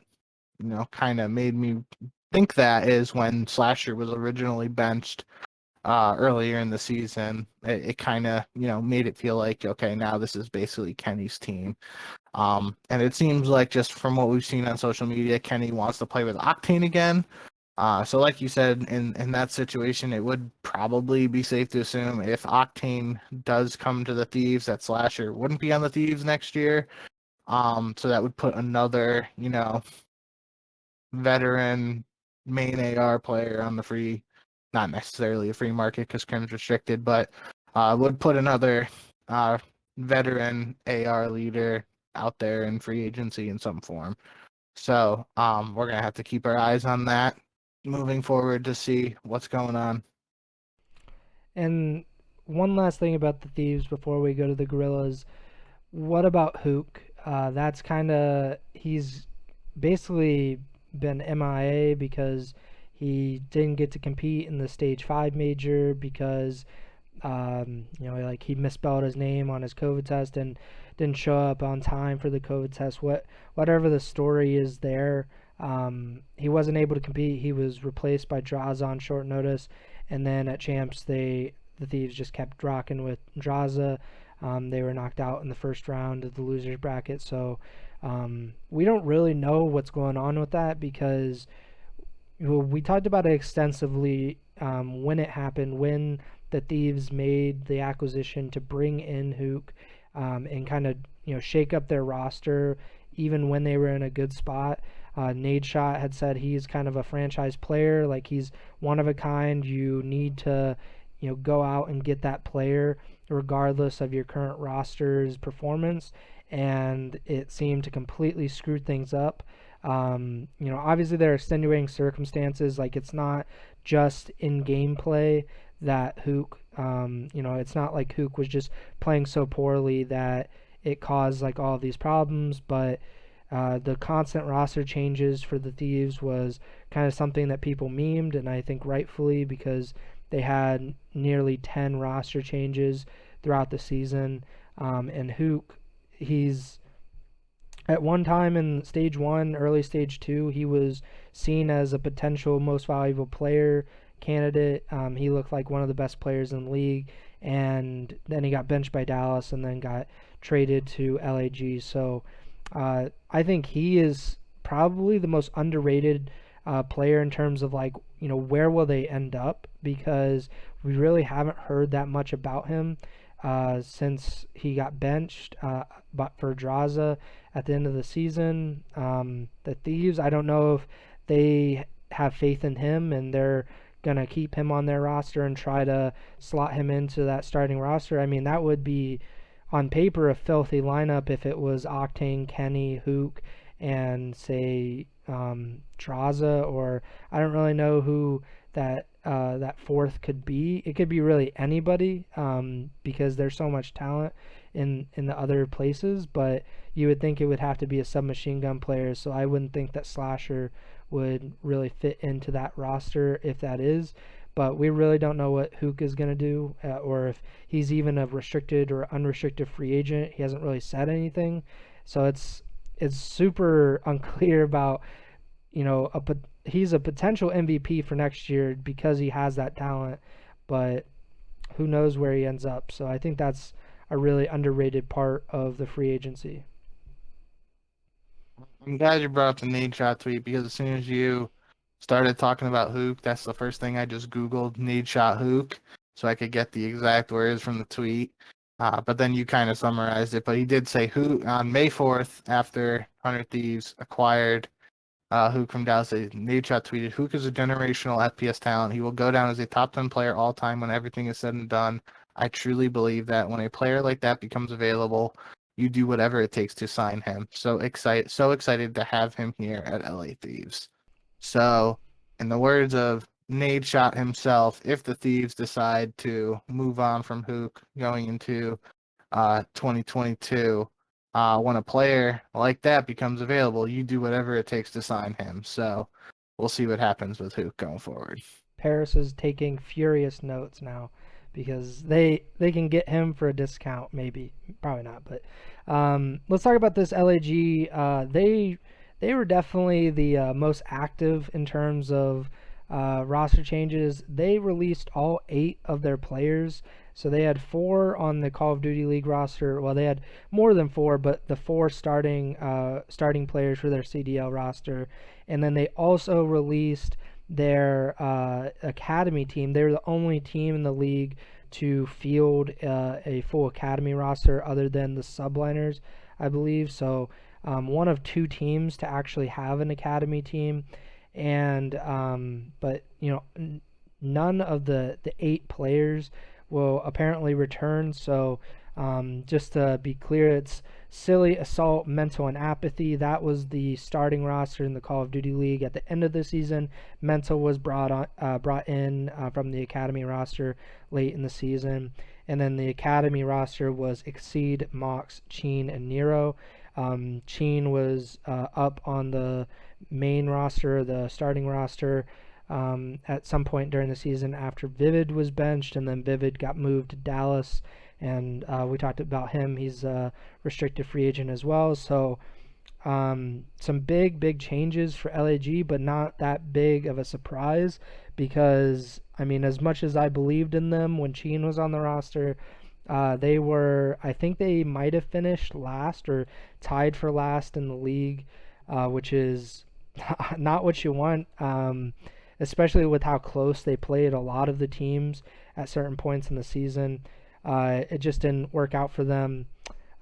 kind of made me think that is when Slasher was originally benched. earlier in the season, it kind of, made it feel like, okay, now this is basically Kenny's team. And it seems like just from what we've seen on social media, Kenny wants to play with Octane again. So like you said, in that situation, it would probably be safe to assume if Octane does come to the Thieves, that Slasher wouldn't be on the Thieves next year. So that would put another, veteran main AR player on the free, not necessarily a free market because Crim's restricted, but would put another veteran AR leader out there in free agency in some form. So we're going to have to keep our eyes on that moving forward to see what's going on. And one last thing about the Thieves before we go to the Gorillas. What about Hook? That's kind of, he's basically been MIA because he didn't get to compete in the Stage 5 major because, like he misspelled his name on his COVID test and didn't show up on time for the COVID test. Whatever the story is there, he wasn't able to compete. He was replaced by Draza on short notice, and then at Champs, the Thieves just kept rocking with Draza. They were knocked out in the first round of the losers bracket, so we don't really know what's going on with that because we talked about it extensively when it happened, when the Thieves made the acquisition to bring in Hook and kind of shake up their roster even when they were in a good spot. Nadeshot had said he's kind of a franchise player, like he's one of a kind. You need to go out and get that player regardless of your current roster's performance, and it seemed to completely screw things up. Obviously there are extenuating circumstances, like it's not just in gameplay that Hook, it's not like Hook was just playing so poorly that it caused like all of these problems, but the constant roster changes for the Thieves was kind of something that people memed, and I think rightfully, because they had nearly 10 roster changes throughout the season. And Hook, he's at one time in Stage 1, early Stage 2, he was seen as a potential most valuable player candidate. He looked like one of the best players in the league, and then he got benched by Dallas and then got traded to LAG. So I think he is probably the most underrated player in terms of where will they end up, because we really haven't heard that much about him since he got benched but for Draza at the end of the season. The Thieves, I don't know if they have faith in him and they're going to keep him on their roster and try to slot him into that starting roster. I mean, that would be on paper a filthy lineup if it was Octane, Kenny, Hook, and say Draza, or I don't really know who that fourth could be. It could be really anybody because there's so much talent in the other places, but you would think it would have to be a submachine gun player, so I wouldn't think that Slasher would really fit into that roster if that is. But we really don't know what Hook is going to do, or if he's even a restricted or unrestricted free agent. He hasn't really said anything, so it's super unclear about he's a potential MVP for next year because he has that talent, but who knows where he ends up. So I think that's a really underrated part of the free agency. I'm glad you brought up the Nadeshot tweet, because as soon as you started talking about Hook, that's the first thing I just Googled, Nadeshot Hook, so I could get the exact words from the tweet. But then you kind of summarized it. But he did say Hook on May 4th, after 100 Thieves acquired Hook from Dallas. Nadeshot tweeted, Hook is a generational FPS talent. He will go down as a top 10 player all time when everything is said and done. I truly believe that when a player like that becomes available, you do whatever it takes to sign him. So excited to have him here at LA Thieves. So, in the words of Nadeshot himself, if the Thieves decide to move on from Hook going into 2022, when a player like that becomes available, you do whatever it takes to sign him. So we'll see what happens with Hook going forward. Paris is taking furious notes now because they can get him for a discount, maybe, probably not. But let's talk about this LAG. They were definitely the most active in terms of roster changes. They released all 8 of their players. So they had 4 on the Call of Duty League roster. Well, they had more than 4, but the 4 starting players for their CDL roster. And then they also released their academy team. They were the only team in the league to field a full academy roster other than the subliners, I believe. So one of 2 teams to actually have an academy team. And but none of the 8 players will apparently return. So just to be clear, it's Silly, Assault, Mental, and Apathy. That was the starting roster in the Call of Duty League at the end of the season. Mental was brought in from the Academy roster late in the season. And then the Academy roster was Exceed, Mox, Cheen, and Nero. Cheen was up on the main roster, the starting roster, at some point during the season after Vivid was benched, and then Vivid got moved to Dallas, and we talked about him. He's a restricted free agent as well. So some big changes for LAG, but not that big of a surprise because, I mean, as much as I believed in them when Cheen was on the roster, I think they might have finished last or tied for last in the league, which is not what you want, especially with how close they played a lot of the teams at certain points in the season. It just didn't work out for them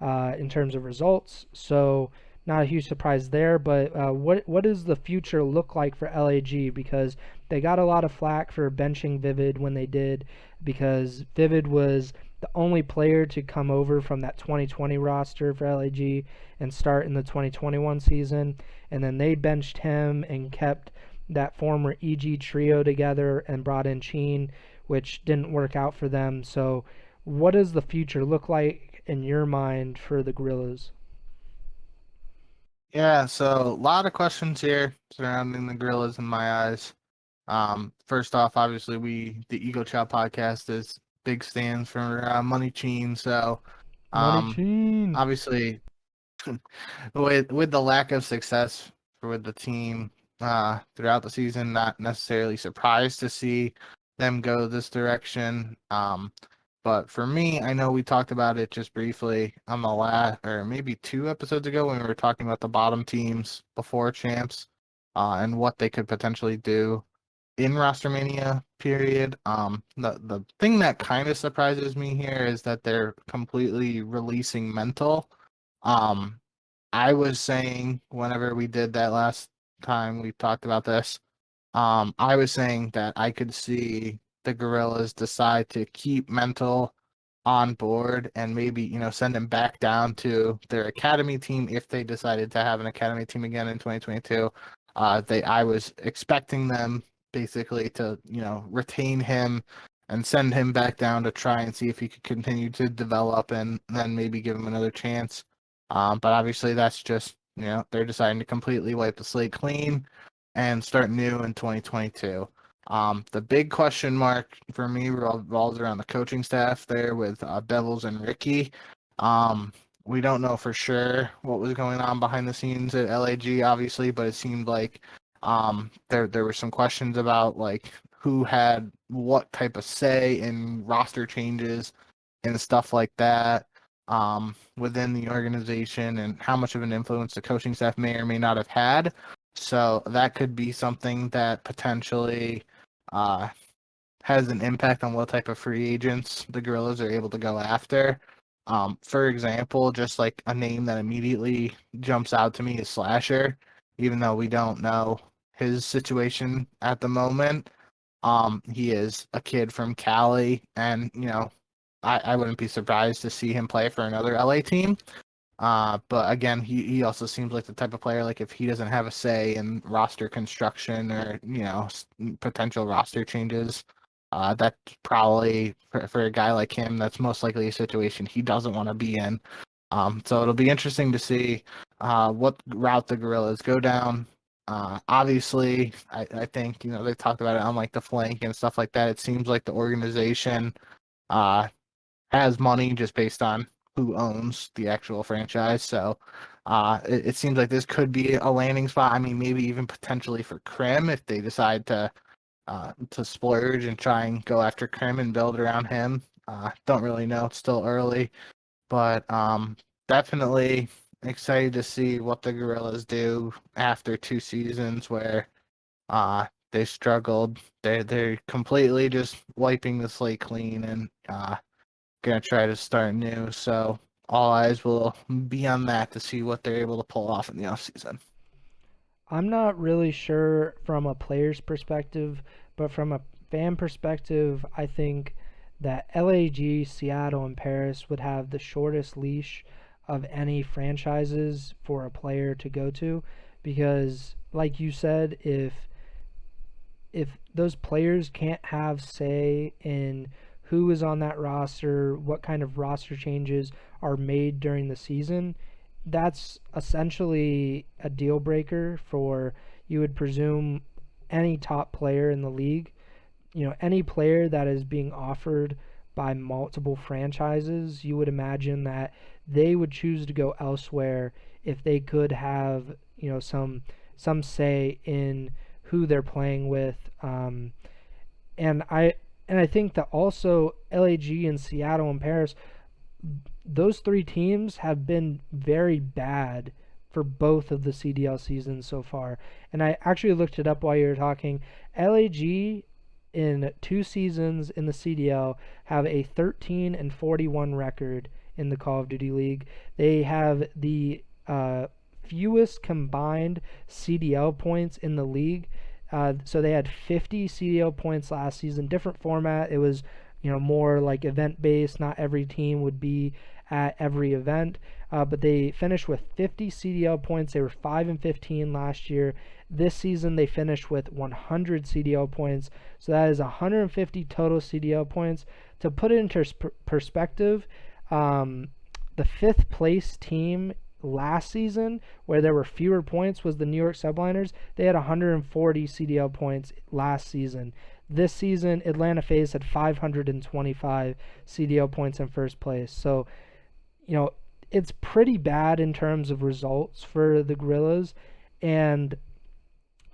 in terms of results. So not a huge surprise there, but what does the future look like for LAG? Because they got a lot of flack for benching Vivid when they did, because Vivid was the only player to come over from that 2020 roster for LAG and start in the 2021 season, and then they benched him and kept that former EG trio together and brought in Cheen, which didn't work out for them. So what does the future look like in your mind for the Gorillas? Yeah, so a lot of questions here surrounding the Gorillas in my eyes. First off, obviously, the Ego Chall Podcast is big stands for Money Cheen. So, Money Cheen. obviously, with the lack of success with the team throughout the season, not necessarily surprised to see them go this direction. But for me, I know we talked about it just briefly on the last, or maybe 2 episodes ago when we were talking about the bottom teams before champs, and what they could potentially do in Rostermania period. The thing that kind of surprises me here is that they're completely releasing Mental. I was saying whenever we did that last time we talked about this, I was saying that I could see the Gorillas decide to keep Mental on board and maybe, send him back down to their academy team if they decided to have an academy team again in 2022. I was expecting them basically to, retain him and send him back down to try and see if he could continue to develop and then maybe give him another chance. But obviously that's just, they're deciding to completely wipe the slate clean and start new in 2022. The big question mark for me revolves around the coaching staff there with Bevels and Ricky. We don't know for sure what was going on behind the scenes at LAG, obviously, but it seemed like there were some questions about like who had what type of say in roster changes and stuff like that within the organization and how much of an influence the coaching staff may or may not have had. So that could be something that potentially has an impact on what type of free agents the Gorillas are able to go after. For example, just like a name that immediately jumps out to me is Slasher, even though we don't know his situation at the moment. He is a kid from Cali, and I wouldn't be surprised to see him play for another LA team. But again, he also seems like the type of player, like if he doesn't have a say in roster construction or, potential roster changes, that's probably for a guy like him, that's most likely a situation he doesn't want to be in. So it'll be interesting to see what route the Gorillas go down. Obviously, I think, they talked about it on like the flank and stuff like that. It seems like the organization has money just based on who owns the actual franchise. So it seems like this could be a landing spot. I mean, maybe even potentially for Krim if they decide to to splurge and try and go after Krim and build around him. Don't really know. It's still early, but definitely excited to see what the Gorillas do after 2 seasons where they struggled. They're completely just wiping the slate clean and gonna try to start new. So all eyes will be on that to see what they're able to pull off in the offseason. I'm not really sure from a player's perspective, but from a fan perspective, I think that LAG, Seattle, and Paris would have the shortest leash of any franchises for a player to go to because, like you said, if those players can't have say in who is on that roster, what kind of roster changes are made during the season, that's essentially a deal breaker for, you would presume, any top player in the league. You know, any player that is being offered by multiple franchises, you would imagine that they would choose to go elsewhere if they could have, some say in who they're playing with. And I think that also LAG and Seattle and Paris, those three teams have been very bad for both of the CDL seasons so far. And I actually looked it up while you were talking. LAG in 2 seasons in the CDL have a 13-41 record in the Call of Duty League. They have the fewest combined CDL points in the league. So they had 50 CDL points last season. Different format. It was, more like event based. Not every team would be at every event, but they finished with 50 CDL points. They were 5-15 last year. This season they finished with 100 CDL points. So that is 150 total CDL points. To put it into perspective, the 5th place team last season, where there were fewer points, was the New York Subliners. They had 140 CDL points last season. This season, Atlanta FaZe had 525 CDL points in first place. So, it's pretty bad in terms of results for the Gorillas. And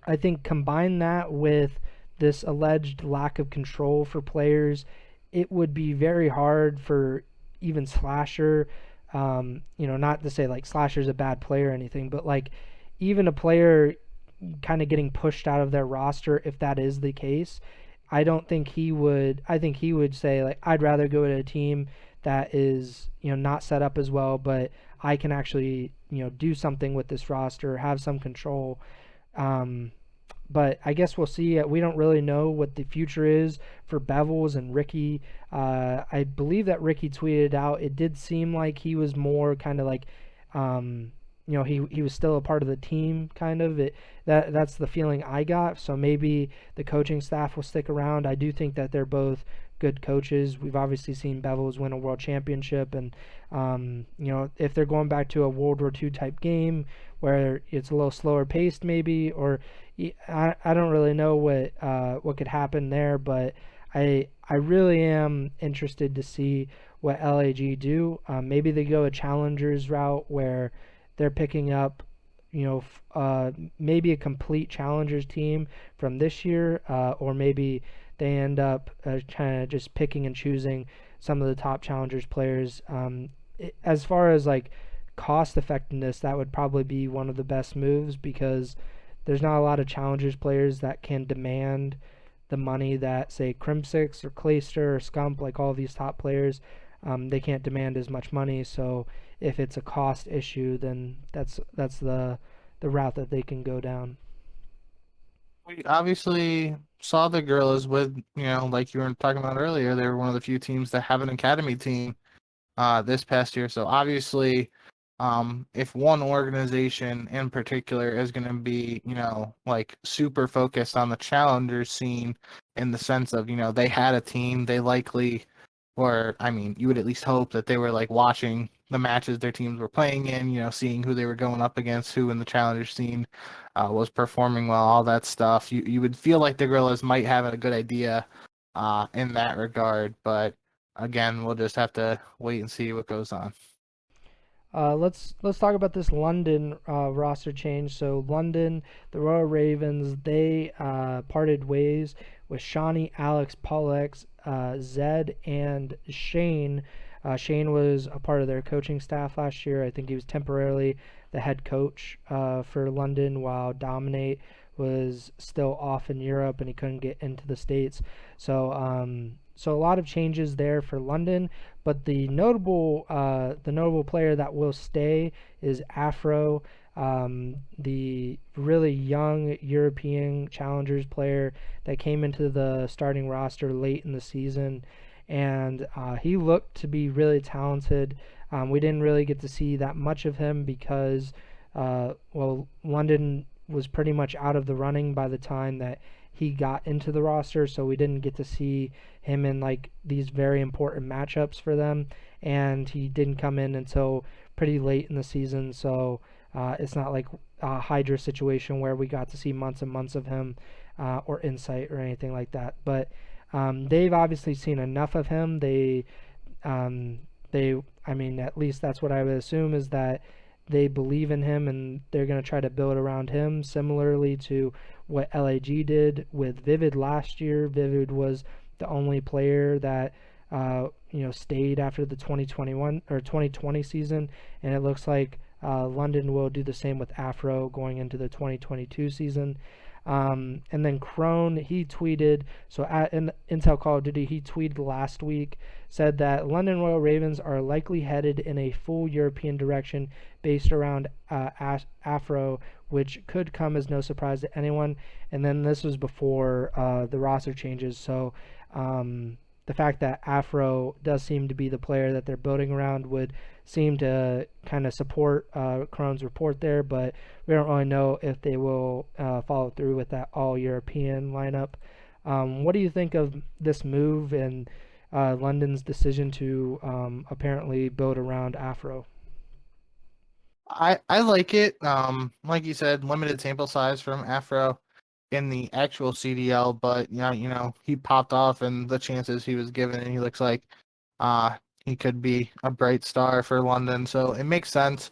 I think combine that with this alleged lack of control for players, it would be very hard for even Slasher, not to say like Slasher's a bad player or anything, but like even a player kind of getting pushed out of their roster, if that is the case, I think he would say, like, I'd rather go to a team that is, not set up as well, but I can actually, do something with this roster, have some control. But I guess we'll see. We don't really know what the future is for Bevels and Ricky. I believe that Ricky tweeted out, it did seem like he was more kind of like, he was still a part of the team, kind of. That's the feeling I got. So maybe the coaching staff will stick around. I do think that they're both good coaches. We've obviously seen Bevels win a world championship, and if they're going back to a World War II type game where it's a little slower paced, maybe, or I don't really know what could happen there, but I really am interested to see what LAG do. Maybe they go a challengers route where they're picking up, maybe a complete challengers team from this year, or maybe they end up kind of just picking and choosing some of the top challengers players. As far as like cost effectiveness, that would probably be one of the best moves because there's not a lot of challengers players that can demand the money that, say, Crimsix or Clayster or Scump, like all these top players, they can't demand as much money. So if it's a cost issue, then that's the route that they can go down. We obviously saw the Gorillas with, like you were talking about earlier, they were one of the few teams that have an academy team this past year. So obviously, if one organization in particular is going to be, like super focused on the challengers scene in the sense of, they had a team, they likely, or I mean, you would at least hope that they were like watching the matches their teams were playing in, seeing who they were going up against, who in the challenger scene was performing well, all that stuff. You would feel like the Gorillas might have a good idea in that regard, but again, we'll just have to wait and see what goes on. Let's talk about this London roster change. So London, the Royal Ravens, they parted ways with Shawnee, Alex, Paul X, Zed, and Shane. Shane was a part of their coaching staff last year. I think he was temporarily the head coach for London, while Dominate was still off in Europe and he couldn't get into the States. So a lot of changes there for London, but the notable player that will stay is Afro, the really young European Challengers player that came into the starting roster late in the season, and he looked to be really talented. We didn't really get to see that much of him because, London was pretty much out of the running by the time that he got into the roster, so we didn't get to see him in like these very important matchups for them, and he didn't come in until pretty late in the season, so it's not like a Hydra situation where we got to see months and months of him or insight or anything like that. But they've obviously seen enough of him. I mean, at least that's what I would assume, is that they believe in him and they're going to try to build around him, similarly to what LAG did with Vivid last year. Vivid was the only player that stayed after the 2021 or 2020 season, and it looks like London will do the same with Afro going into the 2022 season. And then Crone, he tweeted, so at Intel Call of Duty, he tweeted last week, said that London Royal Ravens are likely headed in a full European direction based around Afro, which could come as no surprise to anyone. And then this was before the roster changes, so the fact that Afro does seem to be the player that they're building around would seem to kind of support Crone's report there, but we don't really know if they will follow through with that all-European lineup. What do you think of this move and London's decision to apparently build around Afro? I like it. Like you said, limited sample size from Afro in the actual CDL, but he popped off, and the chances he was given, and he looks like he could be a bright star for London. So it makes sense.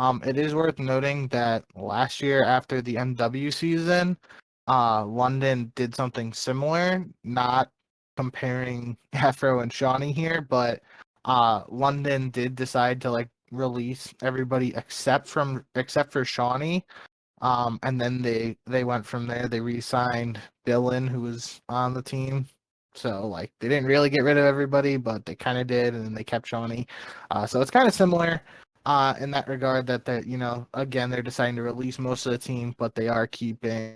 It is worth noting that last year after the MW season, London did something similar, not comparing Afro and Shawnee here, but London did decide to release everybody except for Shawnee. And then they went from there. They re-signed Dylan, who was on the team. So they didn't really get rid of everybody, but they kind of did, and then they kept Shawnee. So it's kind of similar in that regard, that again, they're deciding to release most of the team, but they are keeping.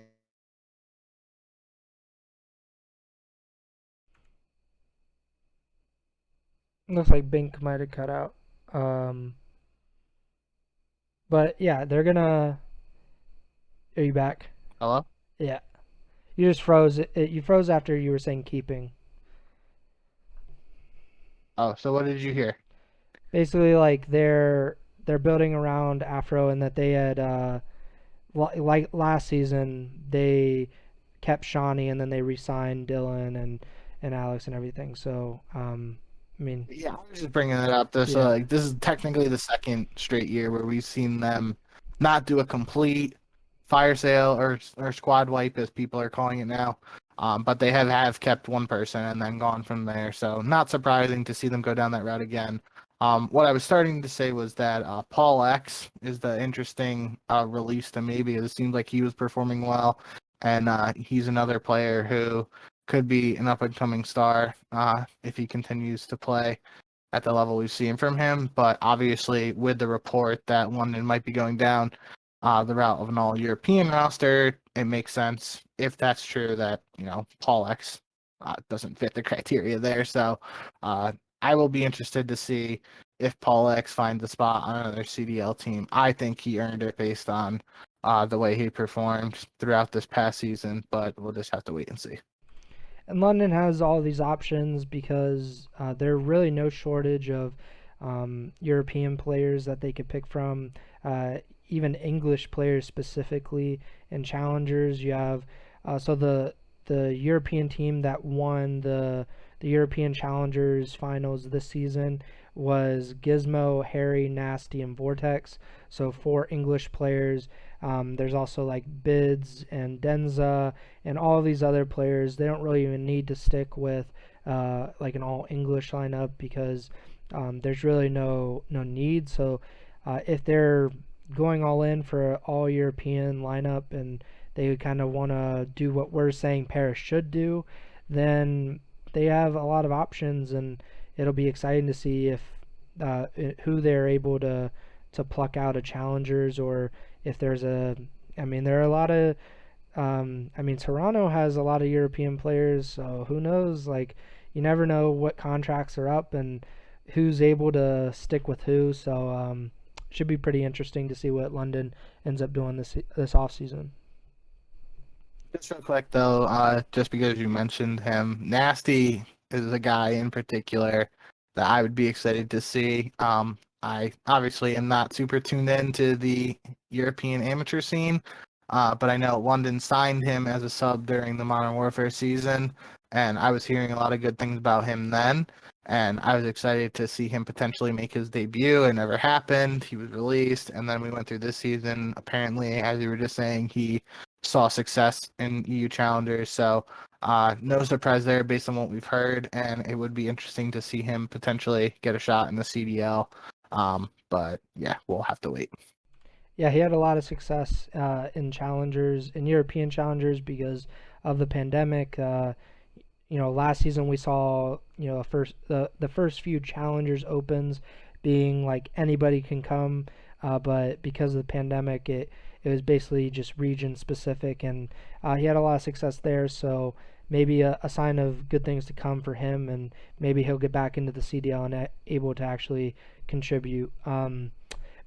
Looks like Bink might have cut out. But yeah, they're gonna. Are you back? Hello? Yeah. You just froze. You froze after you were saying keeping. Oh, so what did you hear? Basically, like they're building around Afro, and that they had like last season they kept Shawnee, and then they re-signed Dylan and Alex and everything. So I mean, Yeah, I was just bringing it up. This yeah. this is technically the second straight year where we've seen them not do a complete fire sale or squad wipe, as people are calling it now. But they have kept one person and then gone from there. So not surprising to see them go down that route again. What I was starting to say was that Paul X is the interesting release to me, because it seems like he was performing well, and he's another player who could be an up-and-coming star if he continues to play at the level we've seen from him. But obviously, with the report that London might be going down the route of an all-European roster, it makes sense, if that's true, that Paul X doesn't fit the criteria there. So I will be interested to see if Paul X finds a spot on another CDL team. I think he earned it based on the way he performed throughout this past season, but we'll just have to wait and see. And London has all these options because there are really no shortage of European players that they could pick from, even English players specifically in challengers. You have so the European team that won the the European Challengers finals this season was Gizmo, Harry, Nasty, and Vortex. So 4 English players. There's also like Bids and Denza and all these other players. They don't really even need to stick with like an all English lineup because there's really no need. So if they're going all in for an all European lineup and they kind of want to do what we're saying Paris should do, then they have a lot of options, and it'll be exciting to see if who they're able to pluck out of challengers, or if there's a. I mean, there are a lot of. I mean, Toronto has a lot of European players, so who knows? Like, you never know what contracts are up and who's able to stick with who. So, should be pretty interesting to see what London ends up doing this off season. Just real quick though, just because you mentioned him, Nasty is a guy in particular that I would be excited to see. I obviously am not super tuned into the European amateur scene, but I know London signed him as a sub during the Modern Warfare season, and I was hearing a lot of good things about him then, and I was excited to see him potentially make his debut. It never happened. He was released, and then we went through this season. Apparently, as you were just saying, he saw success in EU Challengers, so no surprise there based on what we've heard, and it would be interesting to see him potentially get a shot in the CDL. But yeah, we'll have to wait. Yeah, he had a lot of success in challengers, in European challengers, because of the pandemic. Last season we saw the first few challengers opens being like anybody can come, but because of the pandemic, it was basically just region specific, and he had a lot of success there. So maybe a sign of good things to come for him, and maybe he'll get back into the CDL and able to actually contribute.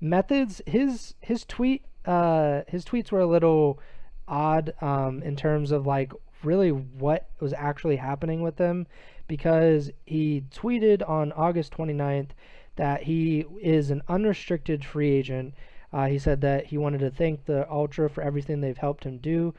Methods, his tweets were a little odd in terms of like really what was actually happening with him, because he tweeted on August 29th that he is an unrestricted free agent. He said that he wanted to thank the Ultra for everything they've helped him do.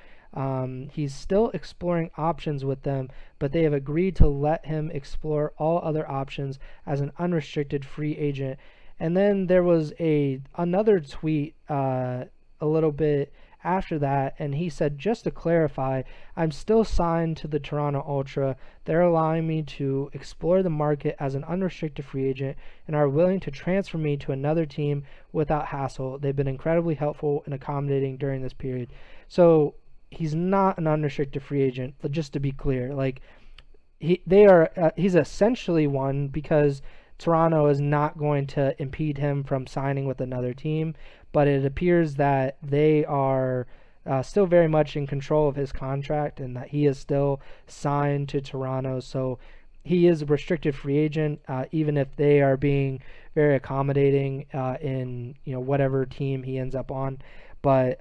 He's still exploring options with them, but they have agreed to let him explore all other options as an unrestricted free agent. And then there was another tweet a little bit after that, and he said, just to clarify, I'm still signed to the Toronto Ultra. They're allowing me to explore the market as an unrestricted free agent and are willing to transfer me to another team without hassle. They've been incredibly helpful and accommodating during this period. So he's not an unrestricted free agent, just to be clear. Like, he's essentially one, because Toronto is not going to impede him from signing with another team, but it appears that they are still very much in control of his contract and that he is still signed to Toronto. So he is a restricted free agent, even if they are being very accommodating in whatever team he ends up on. But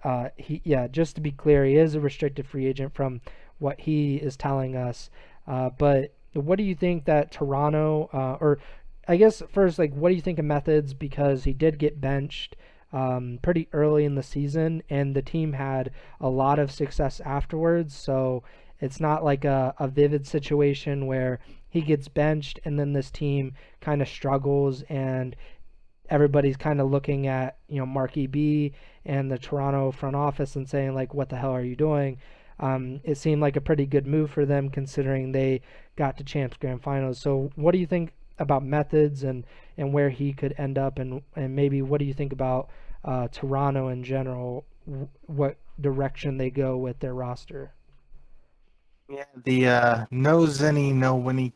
just to be clear, he is a restricted free agent from what he is telling us. But what do you think that Toronto, or I guess first, like, what do you think of Methods? Because he did get benched pretty early in the season, and the team had a lot of success afterwards. So it's not like a Vivid situation where he gets benched and then this team kind of struggles and everybody's kind of looking at Marky B and the Toronto front office and saying, like, what the hell are you doing? It seemed like a pretty good move for them considering they got to Champs Grand Finals. So what do you think about Methods and where he could end up, and maybe what do you think about Toronto in general, what direction they go with their roster? Yeah, the no Zenny, no Winnie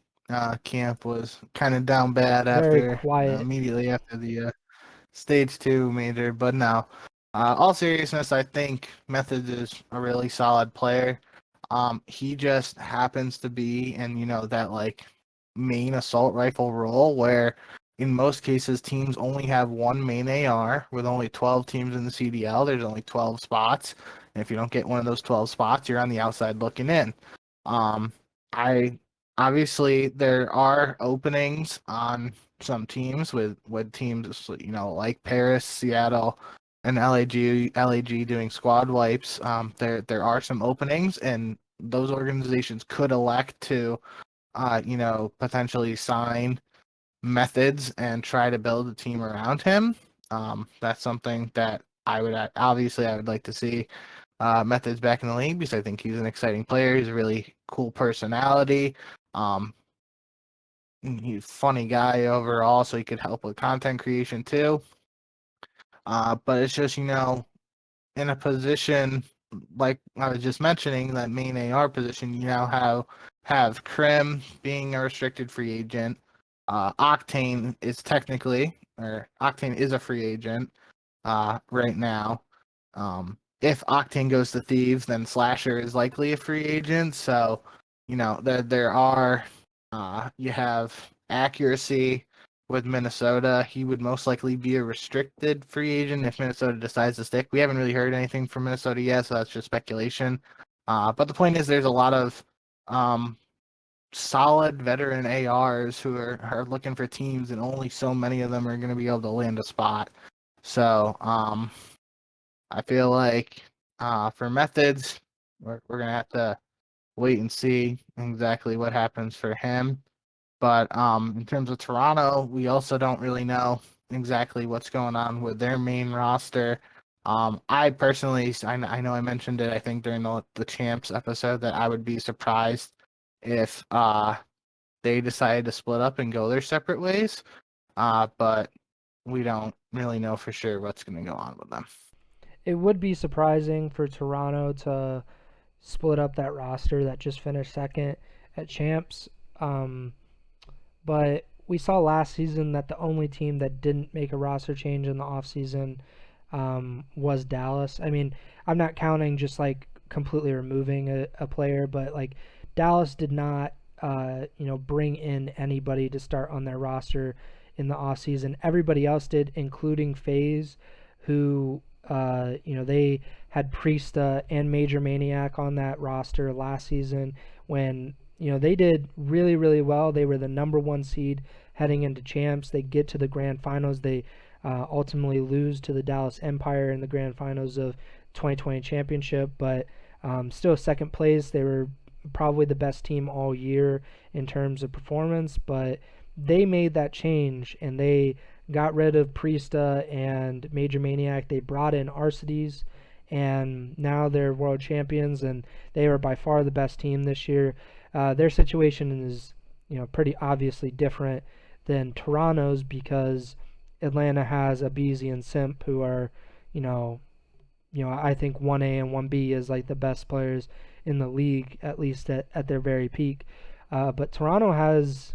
camp was kind of down bad Very after quiet. immediately after the stage 2 major, but no. All seriousness, I think Methods is a really solid player. He just happens to be in that like main assault rifle role where in most cases teams only have one main AR. With only 12 teams in the CDL, there's only 12 spots, and if you don't get one of those 12 spots, you're on the outside looking in. I obviously there are openings on some teams with teams like Paris, Seattle, and LAG doing squad wipes. There are some openings, and those organizations could elect to potentially sign Methods and try to build a team around him. That's something that I would like to see Methods back in the league, because I think he's an exciting player. He's a really cool personality. He's a funny guy overall, so he could help with content creation too. But it's just, in a position like I was just mentioning, that main AR position, you now have Krim being a restricted free agent. Octane is a free agent right now. If Octane goes to Thieves, then Slasher is likely a free agent. So, there are you have Accuracy with Minnesota. He would most likely be a restricted free agent if Minnesota decides to stick. We haven't really heard anything from Minnesota yet, so that's just speculation. But the point is, there's a lot of solid veteran ARs who are looking for teams, and only so many of them are going to be able to land a spot. So I feel like for Methods, we're going to have to wait and see exactly what happens for him. But in terms of Toronto, we also don't really know exactly what's going on with their main roster. I personally, I know I mentioned it, I think, during the Champs episode, that I would be surprised if they decided to split up and go their separate ways. But we don't really know for sure what's going to go on with them. It would be surprising for Toronto to split up that roster that just finished second at Champs. But we saw last season that the only team that didn't make a roster change in the offseason was Dallas. I mean, I'm not counting just like completely removing a player, but like Dallas did not, bring in anybody to start on their roster in the offseason. Everybody else did, including FaZe, who, they had Priesta and Major Maniac on that roster last season when they did really, really well. They were the number one seed heading into Champs. They get to the grand finals. They ultimately lose to the Dallas Empire in the grand finals of 2020 championship, but still second place. They were probably the best team all year in terms of performance, but they made that change and they got rid of Priesta and Major Maniac. They brought in Arcides, and now they're world champions, and they are by far the best team this year. Their situation is, pretty obviously different than Toronto's, because Atlanta has Abizi and Simp, who are, I think 1A and 1B is like the best players in the league, at least at their very peak. But Toronto has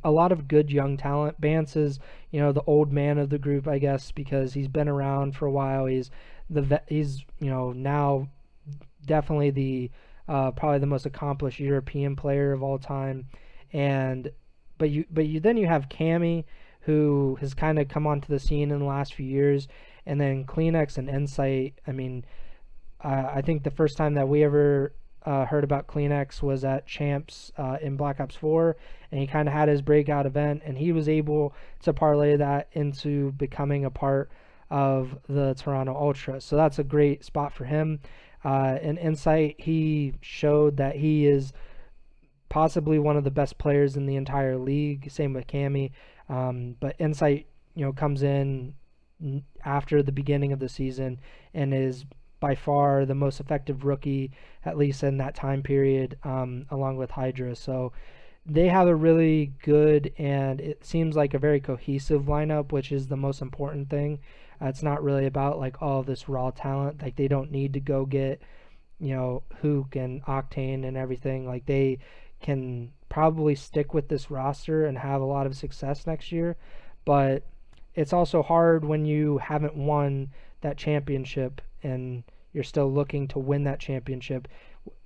a lot of good young talent. Bance is, the old man of the group, I guess, because he's been around for a while. He's now definitely the probably the most accomplished European player of all time. But you have Cammy, who has kind of come onto the scene in the last few years, and then Kleenex and Insight. I mean, I think the first time that we ever heard about Kleenex was at Champs in Black Ops 4, and he kind of had his breakout event, and he was able to parlay that into becoming a part of the Toronto Ultra. So that's a great spot for him. In Insight, he showed that he is possibly one of the best players in the entire league. Same with Cammy. But Insight, comes in after the beginning of the season and is by far the most effective rookie, at least in that time period, along with Hydra. So they have a really good, and it seems like a very cohesive lineup, which is the most important thing. It's not really about like all this raw talent. Like they don't need to go get, Hook and Octane and everything. Like they can probably stick with this roster and have a lot of success next year. But it's also hard when you haven't won that championship and you're still looking to win that championship.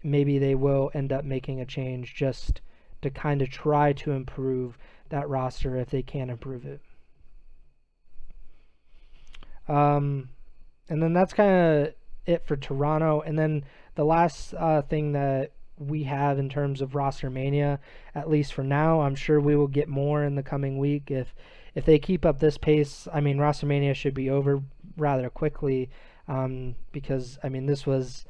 Maybe they will end up making a change just to kind of try to improve that roster if they can improve it. And then that's kind of it for Toronto. And then the last thing that we have in terms of roster mania, at least for now, I'm sure we will get more in the coming week. If they keep up this pace, I mean, roster mania should be over rather quickly, because, I mean, this was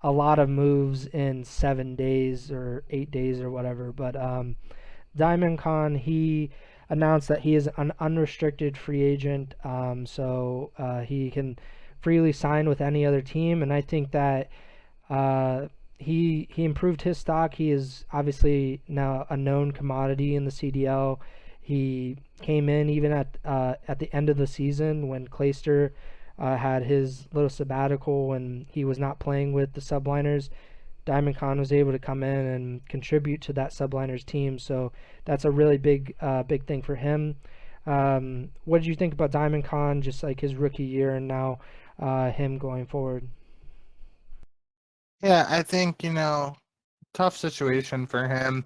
a lot of moves in 7 days or 8 days or whatever. But Diamond Khan, he announced that he is an unrestricted free agent, so he can freely sign with any other team. And I think that uh, he improved his stock. He is obviously now a known commodity in the CDL. He came in even at the end of the season when Clayster had his little sabbatical and he was not playing with the subliners. Diamond Khan was able to come in and contribute to that subliners team, so that's a really big thing for him. What did you think about Diamond Khan, just like his rookie year and now him going forward? Yeah, I think, tough situation for him.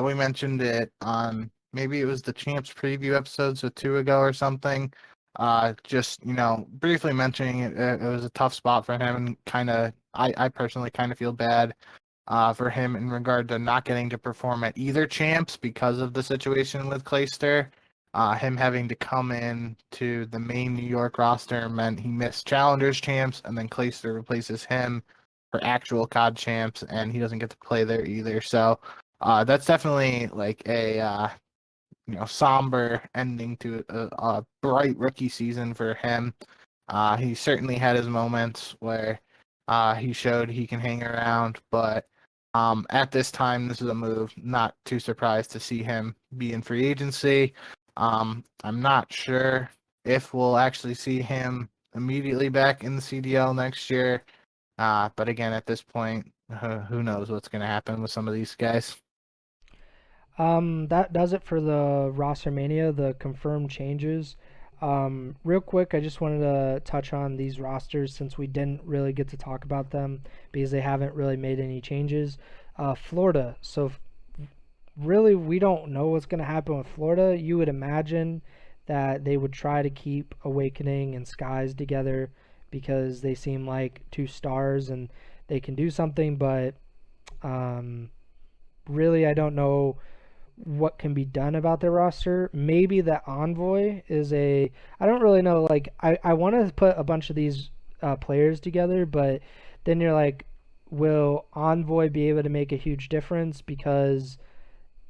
We mentioned it on maybe it was the Champs preview episodes or two ago or something. Just, briefly mentioning it, it was a tough spot for him and I personally kind of feel bad for him in regard to not getting to perform at either Champs because of the situation with Clayster. Him having to come in to the main New York roster meant he missed Challengers Champs, and then Clayster replaces him for actual COD Champs, and he doesn't get to play there either. So that's definitely like a somber ending to a bright rookie season for him. He certainly had his moments where he showed he can hang around, but at this time, this is a move. Not too surprised to see him be in free agency. I'm not sure if we'll actually see him immediately back in the CDL next year. But again, at this point, who knows what's going to happen with some of these guys. That does it for the roster mania, the confirmed changes. Real quick, I just wanted to touch on these rosters since we didn't really get to talk about them because they haven't really made any changes. Florida. So, really, we don't know what's going to happen with Florida. You would imagine that they would try to keep Awakening and Skies together because they seem like two stars and they can do something, but um, really, I don't know what can be done about their roster. Maybe that Envoy is a. I don't really know. Like, I want to put a bunch of these players together, but then you're like, will Envoy be able to make a huge difference? Because,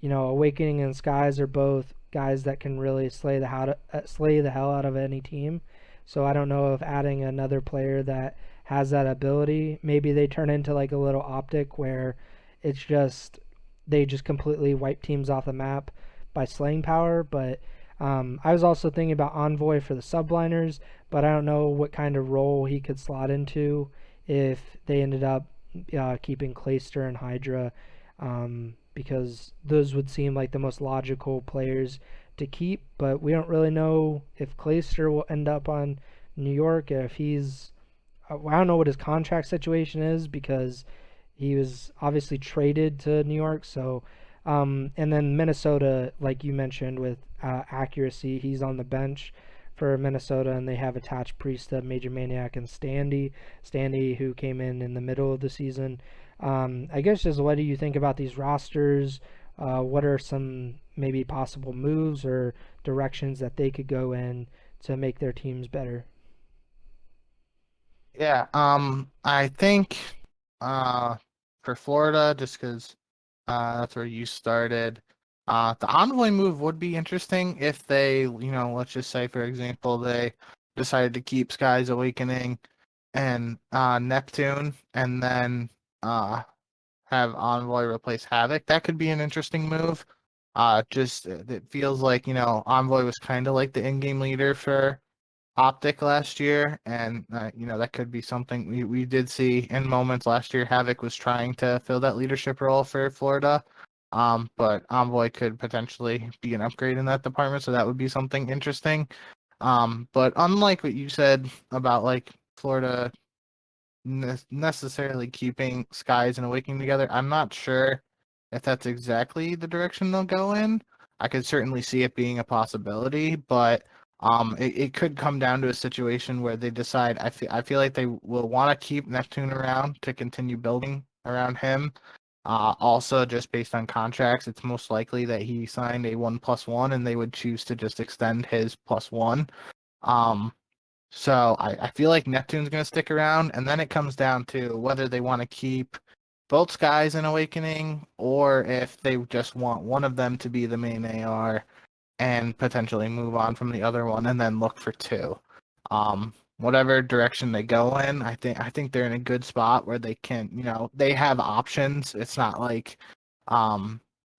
Awakening and Skies are both guys that can really slay the hell out of any team. So I don't know if adding another player that has that ability, maybe they turn into like a little OpTic where it's just they just completely wipe teams off the map by slaying power. But I was also thinking about Envoy for the subliners, but I don't know what kind of role he could slot into if they ended up keeping Clayster and Hydra, because those would seem like the most logical players to keep. But we don't really know if Clayster will end up on New York, if he's. I don't know what his contract situation is because he was obviously traded to New York. So, and then Minnesota, like you mentioned with accuracy, he's on the bench for Minnesota, and they have attached Priesta, Major Maniac, and Standy, who came in the middle of the season. I guess just what do you think about these rosters? What are some maybe possible moves or directions that they could go in to make their teams better? Yeah, I think uh, for Florida, just because that's where you started, the Envoy move would be interesting if they, let's just say, for example, they decided to keep Skies Awakening and Neptune, and then have Envoy replace Havoc. That could be an interesting move. Just it feels like, Envoy was kind of like the in-game leader for OpTic last year, and that could be something we did see in moments last year. Havoc was trying to fill that leadership role for Florida, but Envoy could potentially be an upgrade in that department, so that would be something interesting. But unlike what you said about like Florida necessarily keeping Skies and Awakening together, I'm not sure if that's exactly the direction they'll go in. I could certainly see it being a possibility, but it could come down to a situation where they decide. I feel like they will want to keep Neptune around to continue building around him. Also, just based on contracts, it's most likely that he signed a 1+1, and they would choose to just extend his +1. Um, So I feel like Neptune's going to stick around, and then it comes down to whether they want to keep both Skies in Awakening or if they just want one of them to be the main AR and potentially move on from the other one and then look for two. Whatever direction they go in, I think they're in a good spot where they can, they have options. It's not like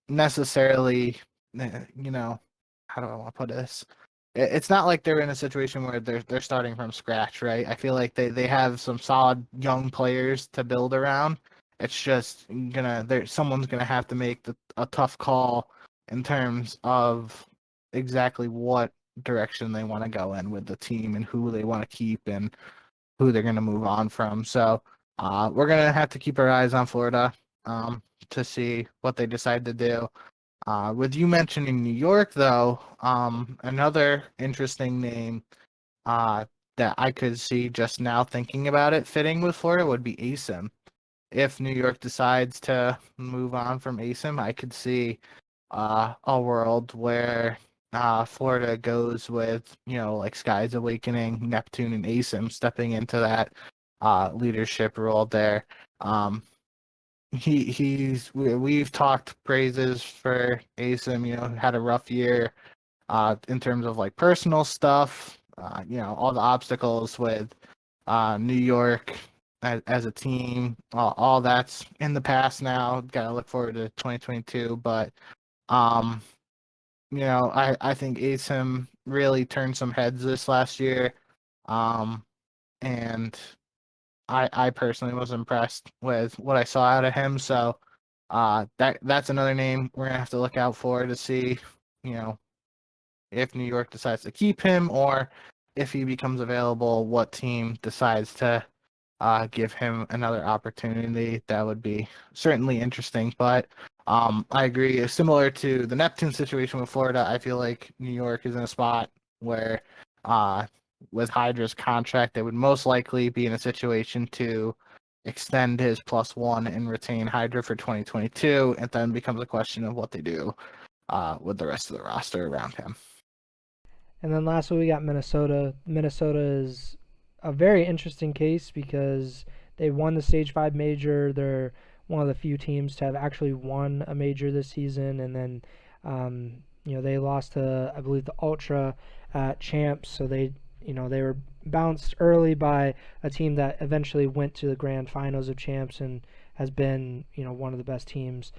necessarily, how do I want to put this? It's not like they're in a situation where they're starting from scratch, right? I feel like they have some solid young players to build around. It's just someone's gonna have to make a tough call in terms of exactly what direction they want to go in with the team and who they want to keep and who they're going to move on from. So we're going to have to keep our eyes on Florida to see what they decide to do. With you mentioning New York, though, another interesting name that I could see just now thinking about it fitting with Florida would be ASIM. If New York decides to move on from ASIM, I could see a world where Florida goes with, like Skies Awakening, Neptune, and ASIM stepping into that leadership role there. We've talked praises for ASIM, had a rough year in terms of like personal stuff, all the obstacles with New York as a team, all that's in the past now. Got to look forward to 2022, but um, I think ASIM really turned some heads this last year, and I personally was impressed with what I saw out of him. So that's another name we're gonna have to look out for to see, you know, if New York decides to keep him or if he becomes available, what team decides to give him another opportunity. That would be certainly interesting. But I agree. Similar to the Neptune situation with Florida, I feel like New York is in a spot where, with Hydra's contract, they would most likely be in a situation to extend his +1 and retain Hydra for 2022. And then becomes a question of what they do with the rest of the roster around him. And then lastly, we got Minnesota. Minnesota is a very interesting case because they won the Stage 5 major. They're one of the few teams to have actually won a major this season. And then, they lost to, I believe, the Ultra champs. So they were bounced early by a team that eventually went to the grand finals of champs and has been, one of the best teams.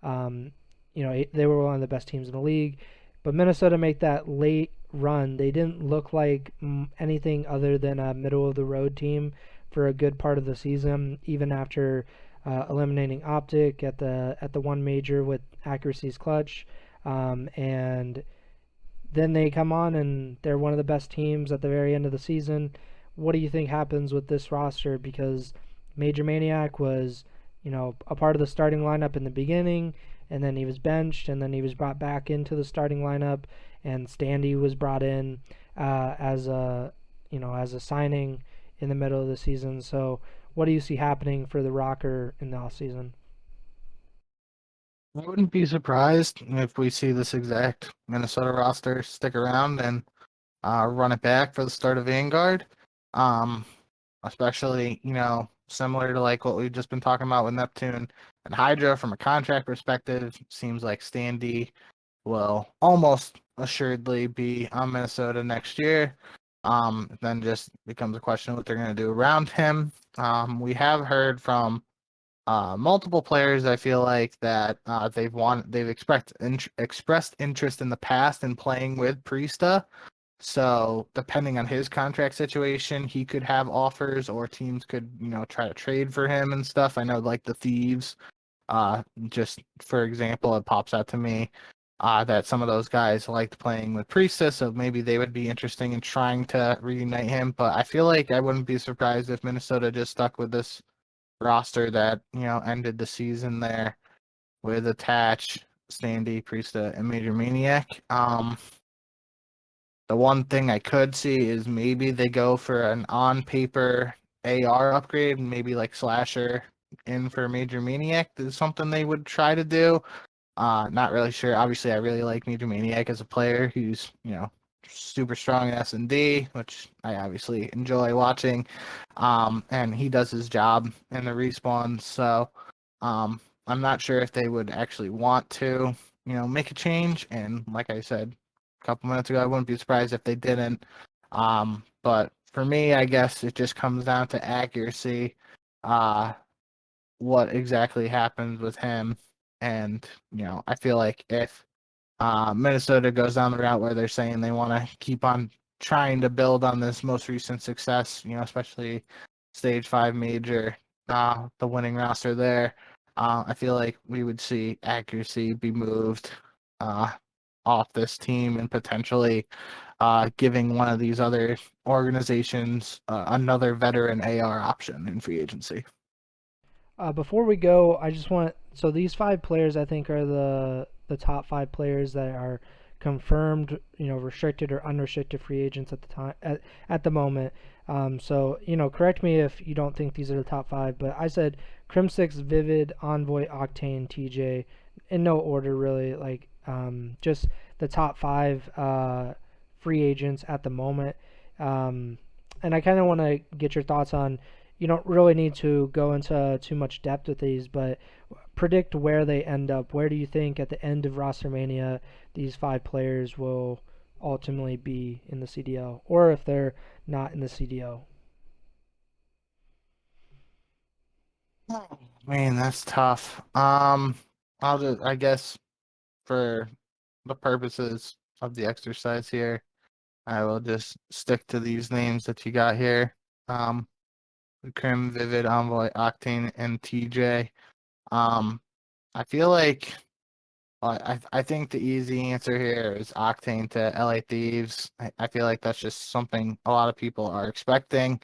They were one of the best teams in the league. But Minnesota made that late run. They didn't look like anything other than a middle of the road team for a good part of the season, even after eliminating OpTic at the one major with Accuracy's clutch. And then they come on and they're one of the best teams at the very end of the season. What do you think happens with this roster? Because Major Maniac was, a part of the starting lineup in the beginning, and then he was benched, and then he was brought back into the starting lineup, and Standy was brought in as a signing in the middle of the season. So what do you see happening for the Rocker in the offseason? I wouldn't be surprised if we see this exact Minnesota roster stick around and run it back for the start of Vanguard. Especially, similar to like what we've just been talking about with Neptune and Hydra from a contract perspective, seems like Standy will almost assuredly be on Minnesota next year. Then just becomes a question of what they're going to do around him. We have heard from multiple players. I feel like that they've expressed interest in the past in playing with Priesta. So depending on his contract situation, he could have offers or teams could, try to trade for him and stuff. I know like the Thieves, just for example, it pops out to me that some of those guys liked playing with Priestess, so maybe they would be interesting in trying to reunite him. But I feel like I wouldn't be surprised if Minnesota just stuck with this roster that, ended the season there with Attach, Standy, Priesta, and Major Maniac. The one thing I could see is maybe they go for an on-paper AR upgrade, maybe like Slasher in for Major Maniac. This is something they would try to do. Not really sure. Obviously, I really like Major Maniac as a player who's, super strong in S&D, which I obviously enjoy watching. And he does his job in the respawns. So I'm not sure if they would actually want to, make a change. And like I said a couple minutes ago, I wouldn't be surprised if they didn't. But for me, I guess it just comes down to accuracy. What exactly happens with him. And, I feel like if Minnesota goes down the route where they're saying they want to keep on trying to build on this most recent success, especially Stage 5 Major, the winning roster there, I feel like we would see accuracy be moved off this team and potentially giving one of these other organizations another veteran AR option in free agency. Before we go, I just want so these 5 players I think are the top 5 players that are confirmed, restricted or unrestricted free agents at the time at the moment. So correct me if you don't think these are the top 5, but I said Crimsix, Vivid, Envoy, Octane, TJ, in no order really. Like just the top 5 free agents at the moment. And I kind of want to get your thoughts on. You don't really need to go into too much depth with these, but predict where they end up. Where do you think at the end of Rostermania these 5 players will ultimately be in the CDL, or if they're not in the CDL? Man, that's tough. I'll just, I guess, for the purposes of the exercise here, I will just stick to these names that you got here. Crim, Vivid, Envoy, Octane, and TJ. I feel like I think the easy answer here is Octane to LA Thieves. I feel like that's just something a lot of people are expecting.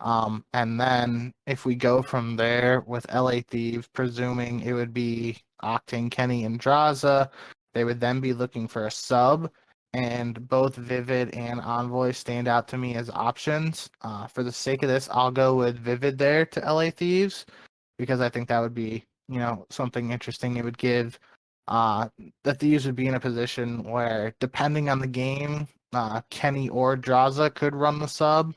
And then if we go from there with LA Thieves, presuming it would be Octane, Kenny, and Draza, they would then be looking for a sub. And both Vivid and Envoy stand out to me as options. For the sake of this, I'll go with Vivid there to LA Thieves because I think that would be, something interesting. It would give the Thieves would be in a position where, depending on the game, Kenny or Draza could run the sub.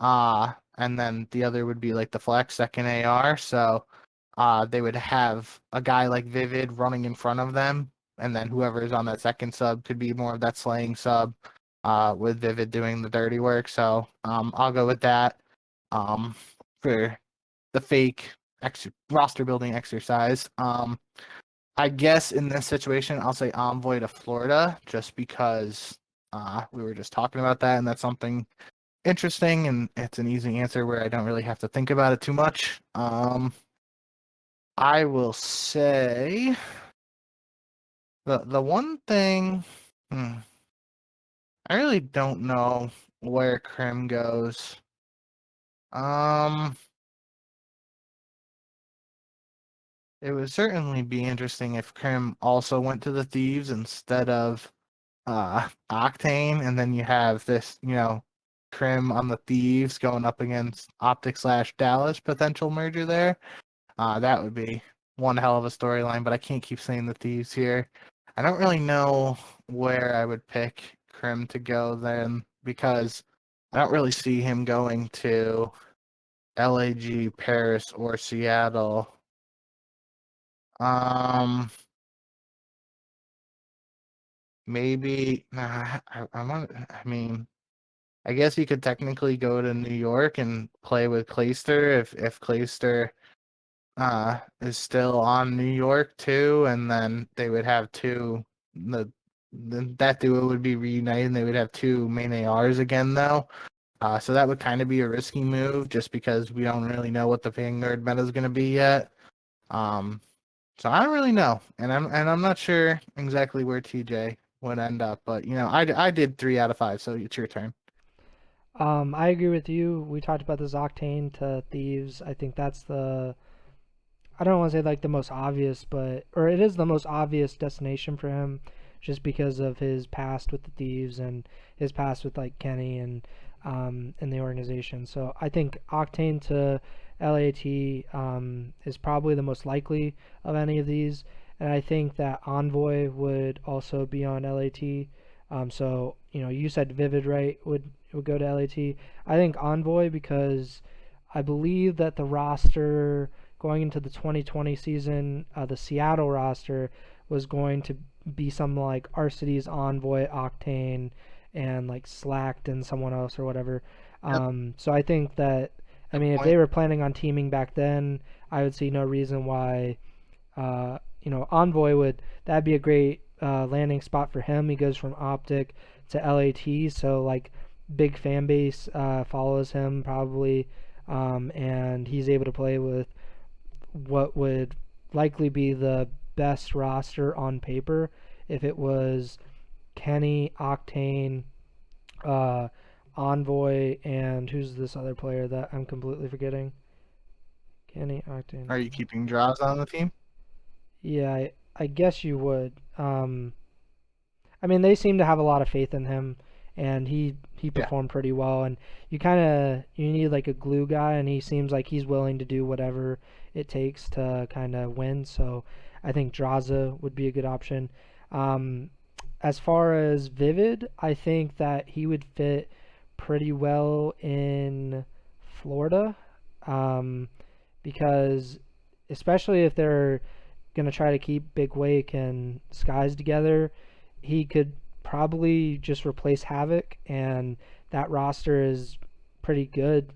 And then the other would be like the flex second AR. So they would have a guy like Vivid running in front of them, and then whoever is on that second sub could be more of that slaying sub with Vivid doing the dirty work. So I'll go with that for the fake roster building exercise. I guess in this situation, I'll say Envoy to Florida just because we were just talking about that, and that's something interesting, and it's an easy answer where I don't really have to think about it too much. I will say the one thing I really don't know where Krim goes. It would certainly be interesting if Krim also went to the Thieves instead of Octane, and then you have this, Krim on the Thieves going up against OpTic/Dallas potential merger there. That would be one hell of a storyline, but I can't keep saying the Thieves here. I don't really know where I would pick Krim to go then because I don't really see him going to LAG, Paris, or Seattle. Maybe I mean, I guess he could technically go to New York and play with Clayster if Clayster is still on New York too, and then they would have that duo would be reunited and they would have 2 main ARs again though. So that would kind of be a risky move just because we don't really know what the Vanguard meta is going to be yet. So I don't really know, and I'm not sure exactly where TJ would end up, but I did 3 out of 5, so it's your turn. I agree with you. We talked about this Octane to Thieves. I think that's I don't want to say like the most obvious, or it is the most obvious destination for him, just because of his past with the Thieves and his past with like Kenny and in the organization. So I think Octane to LAT is probably the most likely of any of these, and I think that Envoy would also be on LAT. So you said Vivid, right, would go to LAT. I think Envoy, because I believe that the roster going into the 2020 season, the Seattle roster was going to be something like Arcity's Envoy, Octane, and like Slacked and someone else or whatever. Yep. So I think that, I Good mean, if point. they were planning on teaming back then, I would see no reason why, Envoy that'd be a great landing spot for him. He goes from OpTic to LAT, so like big fan base follows him probably, and he's able to play with what would likely be the best roster on paper if it was Kenny, Octane, uh, Envoy, and who's this other player that I'm completely forgetting? Kenny, Octane. Are you keeping Draws on the team? Yeah, I guess you would. I mean, they seem to have a lot of faith in him, and he Yeah. performed pretty well. And you need like a glue guy, and he seems like he's willing to do whatever it takes to kind of win. So I think Draza would be a good option. Um, as far as Vivid, I think that he would fit pretty well in Florida, um, because especially if they're gonna try to keep Big Wake and Skies together, he could probably just replace Havoc, and that roster is pretty good.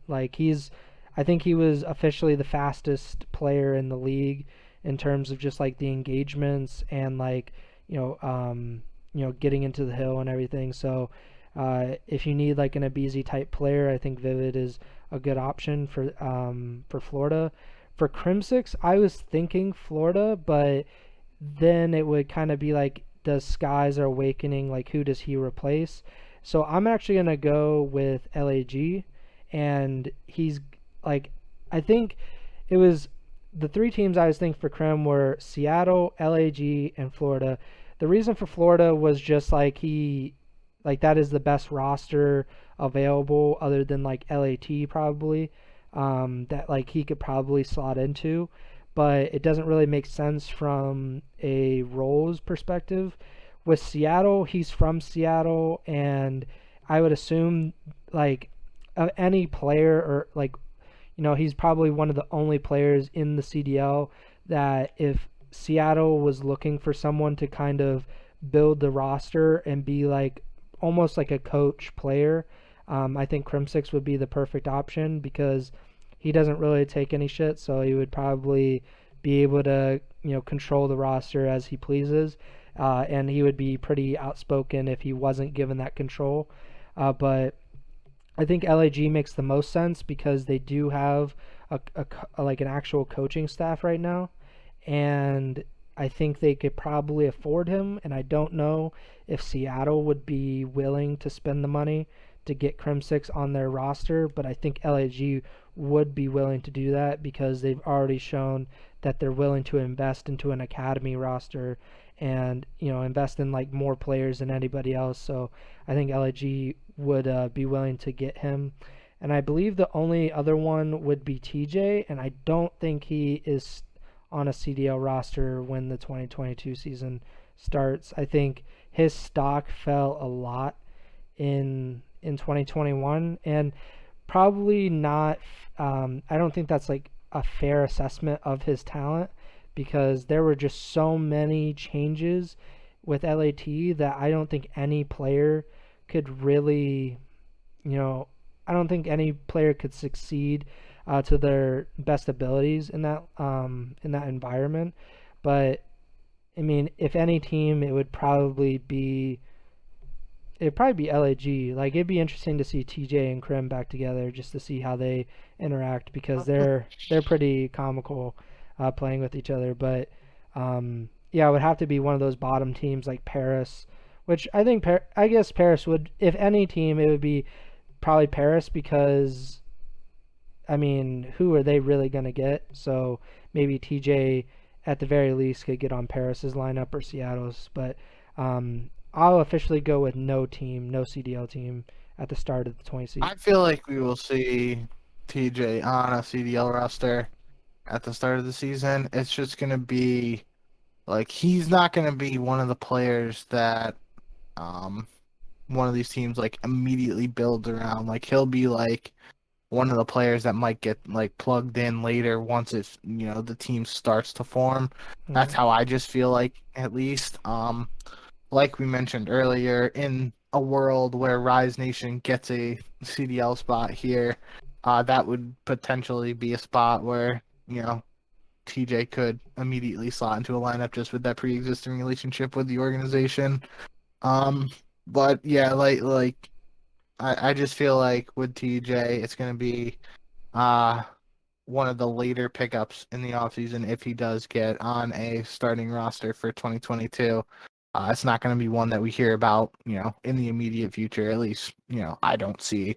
I think he was officially the fastest player in the league in terms of just like the engagements and like getting into the hill and everything. So if you need like an Abizi type player, I think Vivid is a good option for Florida. For Crimsix, I was thinking Florida, but then it would kind of be like, does Skies or Awakening, like who does he replace? So I'm actually gonna go with LAG, and he's like, I think it was the three teams I was thinking for Crim were Seattle, LAG, and Florida. The reason for Florida was just like that is the best roster available other than like LAT probably, that like he could probably slot into, but it doesn't really make sense from a roles perspective. With Seattle, he's from Seattle, and I would assume like any player or like he's probably one of the only players in the CDL that if Seattle was looking for someone to kind of build the roster and be like almost like a coach player, I think Crimsix would be the perfect option because he doesn't really take any shit, so he would probably be able to control the roster as he pleases, and he would be pretty outspoken if he wasn't given that control. But I think LAG makes the most sense because they do have like an actual coaching staff right now, and I think they could probably afford him. And I don't know if Seattle would be willing to spend the money to get Crimsix on their roster, but I think LAG would be willing to do that because they've already shown that they're willing to invest into an academy roster and invest in like more players than anybody else. So I think LAG would be willing to get him. And I believe the only other one would be TJ, and I don't think he is on a CDL roster when the 2022 season starts. I think his stock fell a lot in 2021, and probably not. I don't think that's like a fair assessment of his talent because there were just so many changes with LAT that I don't think any player could really, I don't think any player could succeed to their best abilities in that environment. But I mean, if any team, it'd probably be LAG. Like it'd be interesting to see TJ and Krim back together just to see how they interact because they're pretty comical playing with each other. But yeah, it would have to be one of those bottom teams like Paris, which I think I guess Paris would, if any team, it would be probably Paris because I mean, who are they really gonna get? So maybe TJ at the very least could get on Paris's lineup or Seattle's, but I'll officially go with no CDL team at the start of the 20 season. I feel like we will see TJ on a CDL roster at the start of the season. It's just going to be like he's not going to be one of the players that one of these teams like immediately builds around. Like he'll be like one of the players that might get like plugged in later once it's the team starts to form. That's how I just feel like, at least. Like we mentioned earlier, in a world where Rise Nation gets a CDL spot here, that would potentially be a spot where TJ could immediately slot into a lineup just with that pre-existing relationship with the organization. But yeah, like I just feel like with TJ, it's going to be one of the later pickups in the offseason if he does get on a starting roster for 2022. It's not going to be one that we hear about, in the immediate future. At least, I don't see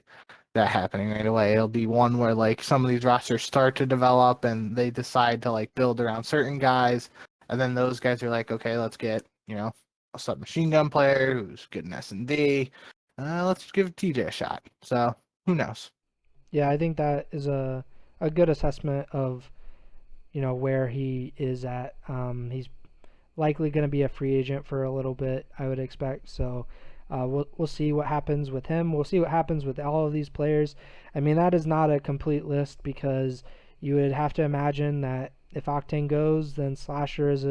that happening right away. It'll be one where like some of these rosters start to develop and they decide to like build around certain guys, and then those guys are like, okay, let's get a submachine gun player who's good in S&D. Let's give TJ a shot. So who knows? Yeah, I think that is a good assessment of where he is at. He's likely going to be a free agent for a little bit, I would expect. So we'll see what happens with him. We'll see what happens with all of these players. I mean, that is not a complete list, because you would have to imagine that if Octane goes, then Slasher is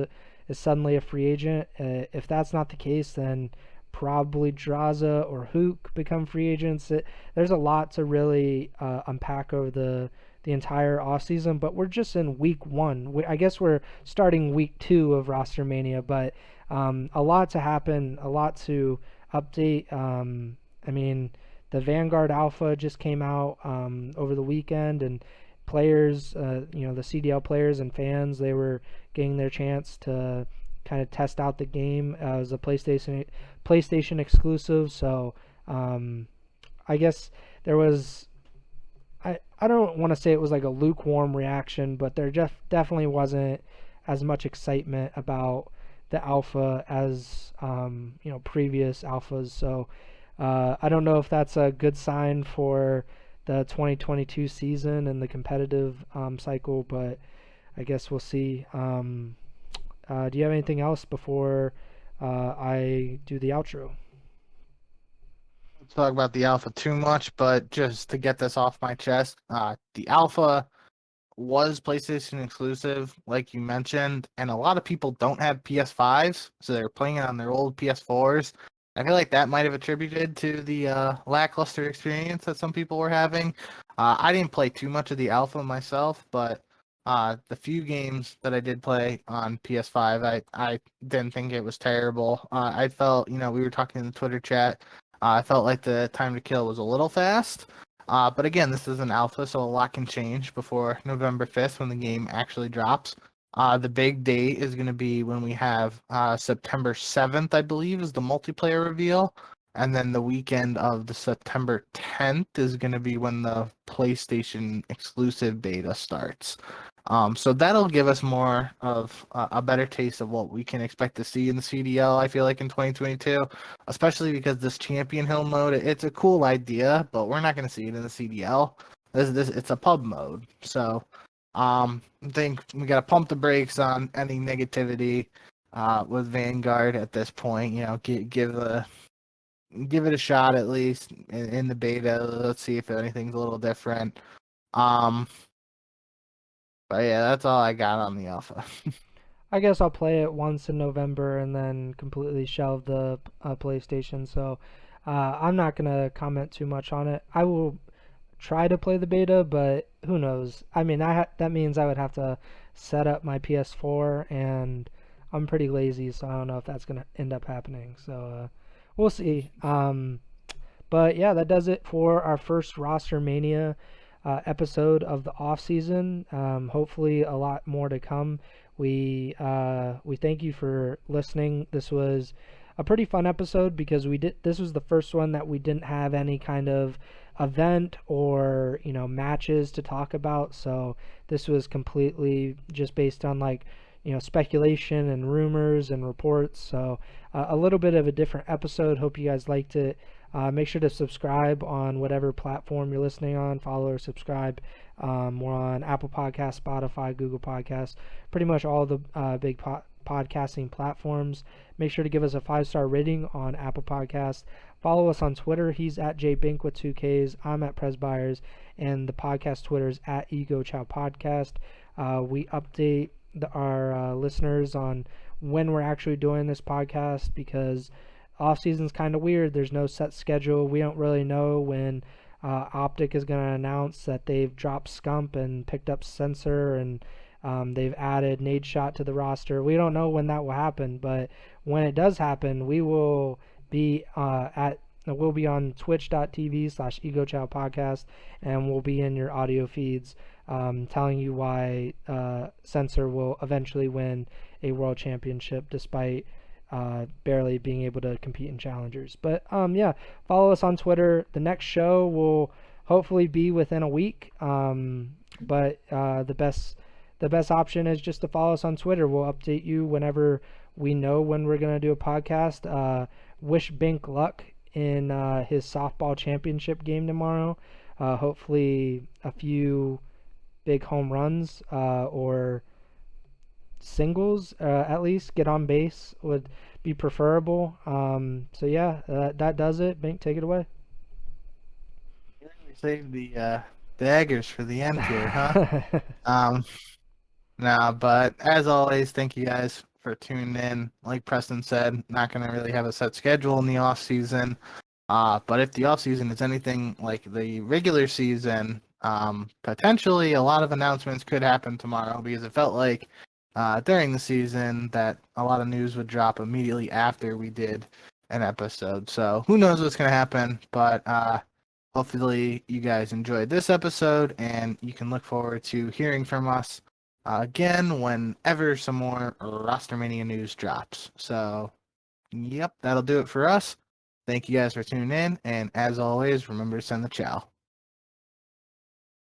suddenly a free agent. If that's not the case, then probably Draza or Hook become free agents. There's a lot to really unpack over the entire offseason, but we're just in week 1. I guess we're starting week 2 of Roster Mania, but a lot to happen, a lot to update. I mean, the Vanguard Alpha just came out over the weekend, and players, the CDL players and fans, they were getting their chance to kind of test out the game as a PlayStation exclusive. So I guess there was, I don't want to say it was like a lukewarm reaction, but there definitely wasn't as much excitement about the alpha as previous alphas. So I don't know if that's a good sign for the 2022 season and the competitive cycle, but I guess we'll see. Do you have anything else before I do the outro? Talk about the alpha too much, but just to get this off my chest, the alpha was PlayStation exclusive, like you mentioned, and a lot of people don't have PS5s, so they're playing it on their old PS4s. I feel like that might have attributed to the lackluster experience that some people were having. I didn't play too much of the alpha myself, but the few games that I did play on PS5, I didn't think it was terrible. I felt, we were talking in the Twitter chat, I felt like the time to kill was a little fast. But again, this is an alpha, so a lot can change before November 5th when the game actually drops. The big date is going to be when we have September 7th, I believe, is the multiplayer reveal. And then the weekend of the September 10th is going to be when the PlayStation exclusive beta starts. So that'll give us more of a better taste of what we can expect to see in the CDL, I feel like, in 2022, especially because this Champion Hill mode, it's a cool idea, but we're not going to see it in the CDL. It's a pub mode. So I think we got to pump the brakes on any negativity with Vanguard at this point. Give it a shot at least in the beta. Let's see if anything's a little different. But yeah, that's all I got on the alpha. I guess I'll play it once in November and then completely shelve the PlayStation. So I'm not going to comment too much on it. I will try to play the beta, but who knows? I mean, that means I would have to set up my PS4, and I'm pretty lazy, so I don't know if that's going to end up happening. So we'll see. But yeah, that does it for our first Roster Mania episode of the off season. Hopefully a lot more to come. We thank you for listening. This was a pretty fun episode because this was the first one that we didn't have any kind of event or matches to talk about. So this was completely just based on speculation and rumors and reports. So a little bit of a different episode. Hope you guys liked it. Make sure to subscribe on whatever platform you're listening on. Follow or subscribe. We're on Apple Podcasts, Spotify, Google Podcasts, pretty much all the big podcasting platforms. Make sure to give us a 5-star rating on Apple Podcasts. Follow us on Twitter. He's at jbink with 2Ks. I'm at presbyers. And the podcast Twitter is at Ego Chall Podcast. We update our listeners on when we're actually doing this podcast because off season's kind of weird. There's no set schedule. We don't really know when OpTic is going to announce that they've dropped Scump and picked up Sensor, and they've added Nade Shot to the roster. We don't know when that will happen, but when it does happen, we will be we'll be on twitch.tv/Ego Chall Podcast, and we'll be in your audio feeds telling you why Sensor will eventually win a world championship despite barely being able to compete in challengers. But yeah, follow us on Twitter. The next show will hopefully be within a week. But the best option is just to follow us on Twitter. We'll update you whenever we know when we're gonna do a podcast. Wish Bink luck in his softball championship game tomorrow. Hopefully a few big home runs or singles, at least get on base would be preferable. So yeah, that does it. Bink, take it away. We saved the daggers for the end here, huh? But as always, thank you guys for tuning in. Like Preston said, not going to really have a set schedule in the off season. But if the off season is anything like the regular season, potentially a lot of announcements could happen tomorrow, because it felt like during the season that a lot of news would drop immediately after we did an episode. So who knows what's going to happen, but hopefully you guys enjoyed this episode, and you can look forward to hearing from us again whenever some more Rostermania news drops. So yep, that'll do it for us. Thank you guys for tuning in, and as always, remember to send the chow.